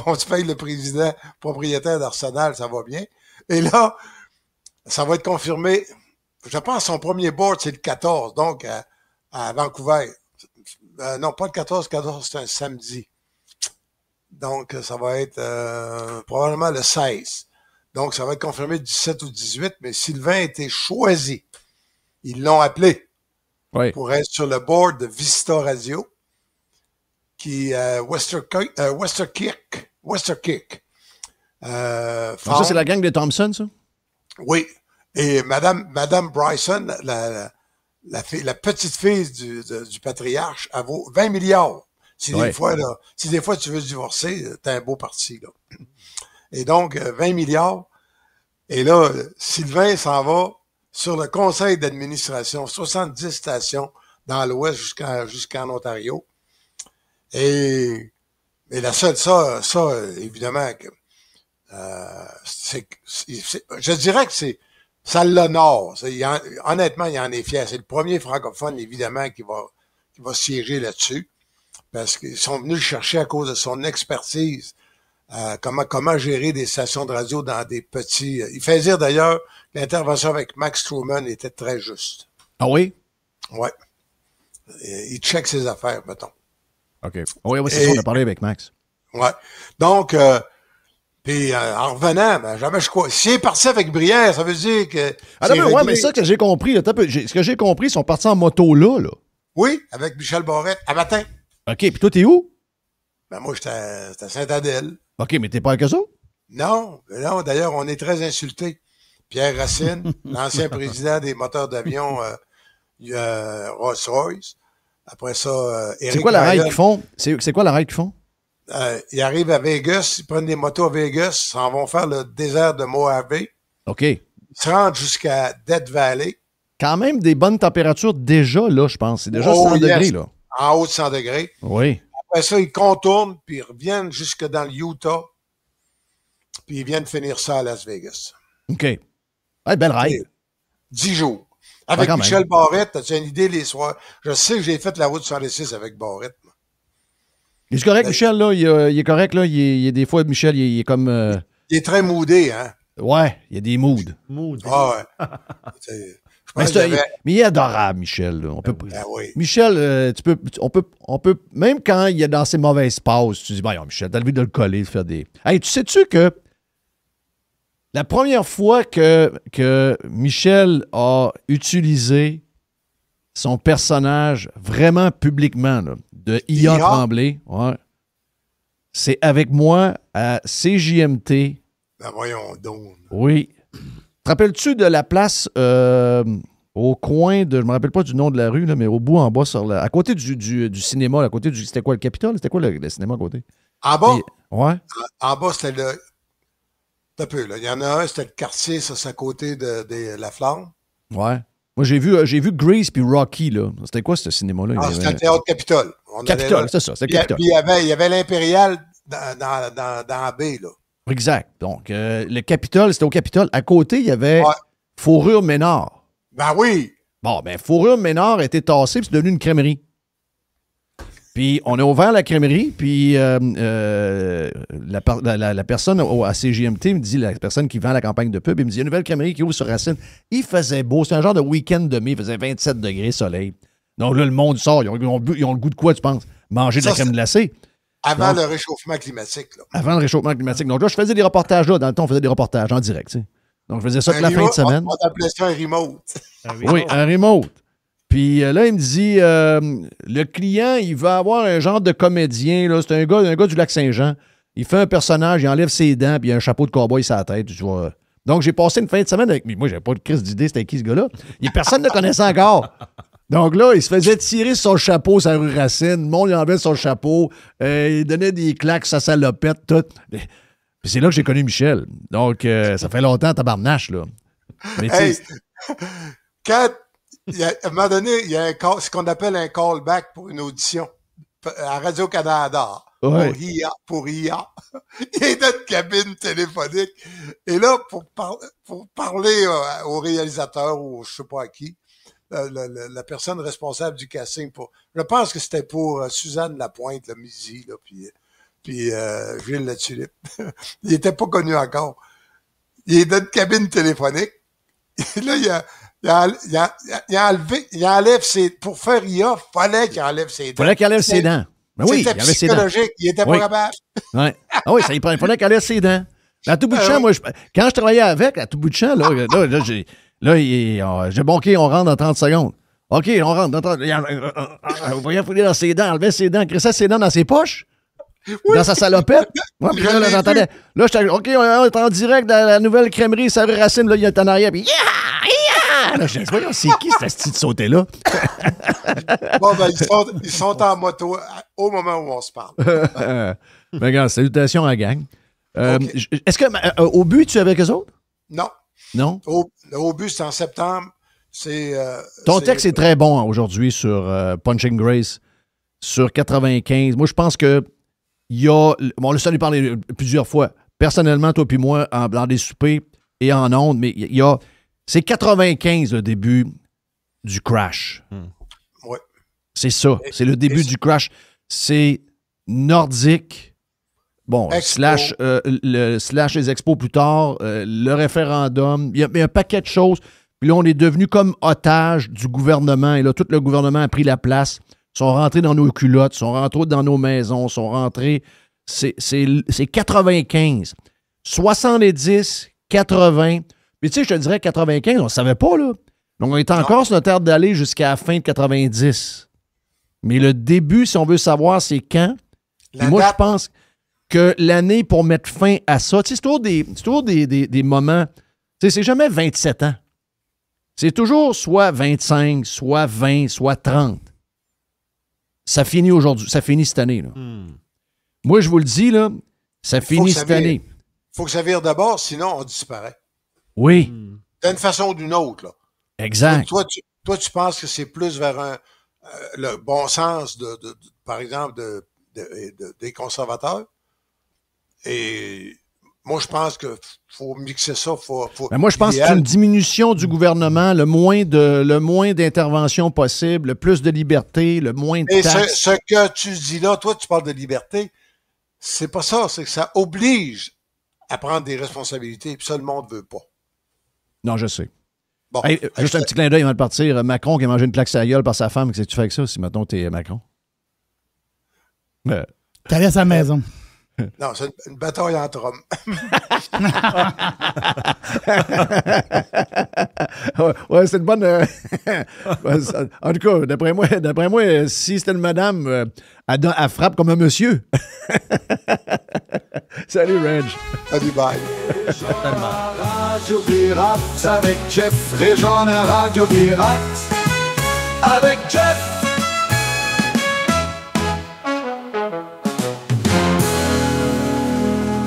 On se paye le président propriétaire d'Arsenal, ça va bien. Et là, ça va être confirmé. Je pense son premier board, c'est le 14, donc à Vancouver. Non, pas le 14, c'est un samedi. Donc, ça va être probablement le 16. Donc, ça va être confirmé le 17 ou 18, mais Sylvain a été choisi. Ils l'ont appelé pour être sur le board de Vista Radio, qui Westerkirk. Ça, c'est la gang de Thompson, ça? Oui. Et Madame Bryson, la petite fille du patriarche, elle vaut 20 milliards. Si des fois tu veux divorcer, t'as un beau parti, là. Et donc, 20 milliards. Et là, Sylvain s'en va sur le conseil d'administration, 70 stations dans l'Ouest jusqu'en Ontario. Et la seule, ça, évidemment, je dirais que ça l'honore. Honnêtement, il en est fier. C'est le premier francophone, évidemment, qui va siéger là-dessus. Parce qu'ils sont venus le chercher à cause de son expertise. Comment gérer des stations de radio dans des petits... Il fait dire d'ailleurs que l'intervention avec Max Truman était très juste. Ah oui? Ouais. Il check ses affaires, mettons. OK. Oui, c'est ça, on a parlé avec Max. Ouais. Donc, puis en revenant, ben, jamais je crois. S'il est parti avec Brière, ça veut dire que... Ah non, mais ça que j'ai compris, là, ce que j'ai compris, ils sont partis en moto là. Oui, avec Michel Barrette, à matin. OK, puis toi, t'es où? Ben moi, j'étais à Saint-Adèle. OK, mais t'es pas avec eux autres? Non, d'ailleurs, on est très insultés. Pierre Racine, l'ancien président des moteurs d'avion Rolls-Royce. Après ça, Éric C'est quoi la ride qu'ils font? C'est quoi la ride qu'ils font? Ils arrivent à Vegas, ils prennent des motos à Vegas, ils s'en vont faire le désert de Mojave. OK. Ils se rendent jusqu'à Death Valley. Quand même des bonnes températures déjà, là, je pense. C'est déjà 100 degrés, là. En haut de 100 degrés. Oui. Après ça, ils contournent, puis ils reviennent jusque dans le Utah, puis ils viennent finir ça à Las Vegas. OK. Ouais, belle ride. 10 jours. Avec Michel Barrette, as-tu une idée les soirs? Je sais que j'ai fait la route 106 avec Barrette. Il est correct, Michel, là. Il est correct, là. Il est des fois, Michel, il est comme... Il est très moodé, hein? Ouais, il y a des moods. Ah ouais. Mais il est adorable, Michel. Là. Oui. Michel, on peut, même quand il est dans ses mauvaises passes, tu dis, voyons, Michel, t'as envie de le coller, de faire des... Hey, tu sais-tu que la première fois que Michel a utilisé son personnage vraiment publiquement, là, de IA Tremblay, ouais, c'est avec moi à CJMT. Ben voyons donc. Oui. Te rappelles-tu de la place au coin de... Je me rappelle pas du nom de la rue, là, mais au bout, en bas, à côté du cinéma, à côté du... C'était quoi, le Capitole? C'était quoi le cinéma à côté? En bas? Ouais. En bas, c'était le... Un peu, là. Il y en a un, c'était le quartier, ça, c'est à côté de La Flamme. Ouais. Moi, j'ai vu Grease puis Rocky, là. C'était quoi, ce cinéma-là? C'était le Théâtre Capitole. Capitole, c'est ça, c'était le Capitole. Puis il y avait l'Impérial dans la baie, là. Exact. Donc, le Capitole, c'était au Capitole. À côté, il y avait Fourrure Ménard. Ben oui! Bon, ben Fourrure Ménard a été tassé, puis c'est devenu une crèmerie. Puis, on a ouvert la crèmerie, puis la personne à CJMT me dit, la personne qui vend la campagne de pub, il me dit, il y a une nouvelle crèmerie qui ouvre sur Racine. Il faisait beau. C'est un genre de week-end de mai. Il faisait 27 degrés soleil. Donc là, le monde sort. Ils ont le goût de quoi, tu penses? Manger de la crème glacée. Avant le réchauffement climatique. Là. Avant le réchauffement climatique. Donc là, je faisais des reportages là. Dans le temps, on faisait des reportages en direct. Tu sais. Donc, je faisais ça toute la fin de semaine. On appelait ça un remote. Oui, un remote. Puis là, il me dit, le client, il veut avoir un genre de comédien. Là. C'est un gars du Lac-Saint-Jean. Il fait un personnage, il enlève ses dents, puis il a un chapeau de cow-boy sur la tête. Tu vois. Donc, j'ai passé une fin de semaine avec... Moi, j'avais pas de crise d'idée, c'était qui ce gars-là. Personne ne le connaissait encore. Donc là, il se faisait tirer son chapeau sur la rue Racine. Le monde, il enlevait son chapeau. Il donnait des claques, sa salopette, tout. Puis c'est là que j'ai connu Michel. Donc, ça fait longtemps, tabarnache, là. Mais hey, quand... à un moment donné, il y a ce qu'on appelle un callback pour une audition à Radio-Canada. Ouais. Pour IA. Il est dans une cabine téléphonique. Et là, pour parler au réalisateur ou je sais pas à qui, la personne responsable du casting, je pense que c'était pour Suzanne Lapointe, le Misi, là, puis Gilles Latulippe. Il était pas connu encore. Il est dans une cabine téléphonique. Et là, il enlève ses... Pour faire IA, fallait qu'il enlève ses dents. Fallait qu'il enlève ses dents. Ben oui, c'était psychologique. Il était pas capable. Ouais. Ah oui, il fallait qu'il enlève ses dents. À tout bout de champ, moi, quand je travaillais avec, à tout bout de champ, j'ai bon, OK, on rentre dans 30 secondes. OK, on rentre dans 30 secondes. Vous voyez fouiller dans ses dents, enlever ses dents, crisser ses dents dans ses poches. Oui. Dans sa salopette. Ouais, puis là, j'entendais. Là, j'étais OK, on est en direct dans la nouvelle crèmerie, ça Racine, là, il est en arrière, puis là, je dis, voyons, c'est qui cette petite sauté-là? Bon, ben, ils sont en moto au moment où on se parle. Ben, regarde, salutations à la gang. Okay. Est-ce que au but, tu es avec eux autres? Non. Non? Au but, c'est en septembre. Ton texte est très bon aujourd'hui sur Punching Grace, sur 95. Moi, je pense que il y a... Bon, on l'a parlé plusieurs fois. Personnellement, toi puis moi, dans des soupers et en ondes, mais il y a... C'est 95, le début du crash. Oui. C'est ça. C'est le début du crash. C'est nordique. Bon, slash les expos plus tard, le référendum. Il y a un paquet de choses. Puis là, on est devenu comme otage du gouvernement. Et là, tout le gouvernement a pris la place. Ils sont rentrés dans nos culottes, sont rentrés dans nos maisons, sont rentrés... C'est 95. 70, 80... Puis tu sais, je te dirais 95, on ne savait pas, là. Donc, on est encore sur notre aire d'aller jusqu'à la fin de 90. Mais le début, si on veut savoir, c'est quand. Moi, je pense que l'année pour mettre fin à ça, tu sais, c'est toujours des moments... Tu sais, c'est jamais 27 ans. C'est toujours soit 25, soit 20, soit 30. Ça finit aujourd'hui. Ça finit cette année, là. Moi, je vous le dis, là, ça finit cette année. Il faut que ça vire d'abord, sinon on disparaît. Oui. D'une façon ou d'une autre, là. Exact. Toi, tu penses que c'est plus vers le bon sens, par exemple, des conservateurs. Et Moi, je pense qu'il faut mixer ça. Moi, je pense que c'est une diminution du gouvernement, le moins d'intervention possible, le plus de liberté, le moins de taxes. Ce que tu dis là, toi, tu parles de liberté, c'est pas ça. C'est que ça oblige à prendre des responsabilités, puis ça, le monde veut pas. Non, je sais. Bon, hey, juste un petit clin d'œil avant de partir. Macron qui a mangé une plaque sur la gueule par sa femme, qu'est-ce que tu fais avec ça, si maintenant t'es Macron? T'allais à sa maison. Non, c'est une bataille entre hommes. Ouais, c'est une bonne... en tout cas, d'après moi, si c'était une madame, elle frappe comme un monsieur. Salut, Reg. Salut, bye. Radio Pirate avec Jeff. Réjean à Radio Pirate avec Jeff.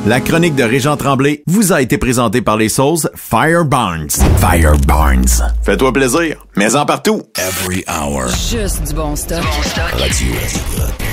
La chronique de Régent Tremblay vous a été présentée par les sauces Fire Barnes. Fire Barnes. Fais-toi plaisir, mets-en partout. Every hour. Juste du bon stock. Radio.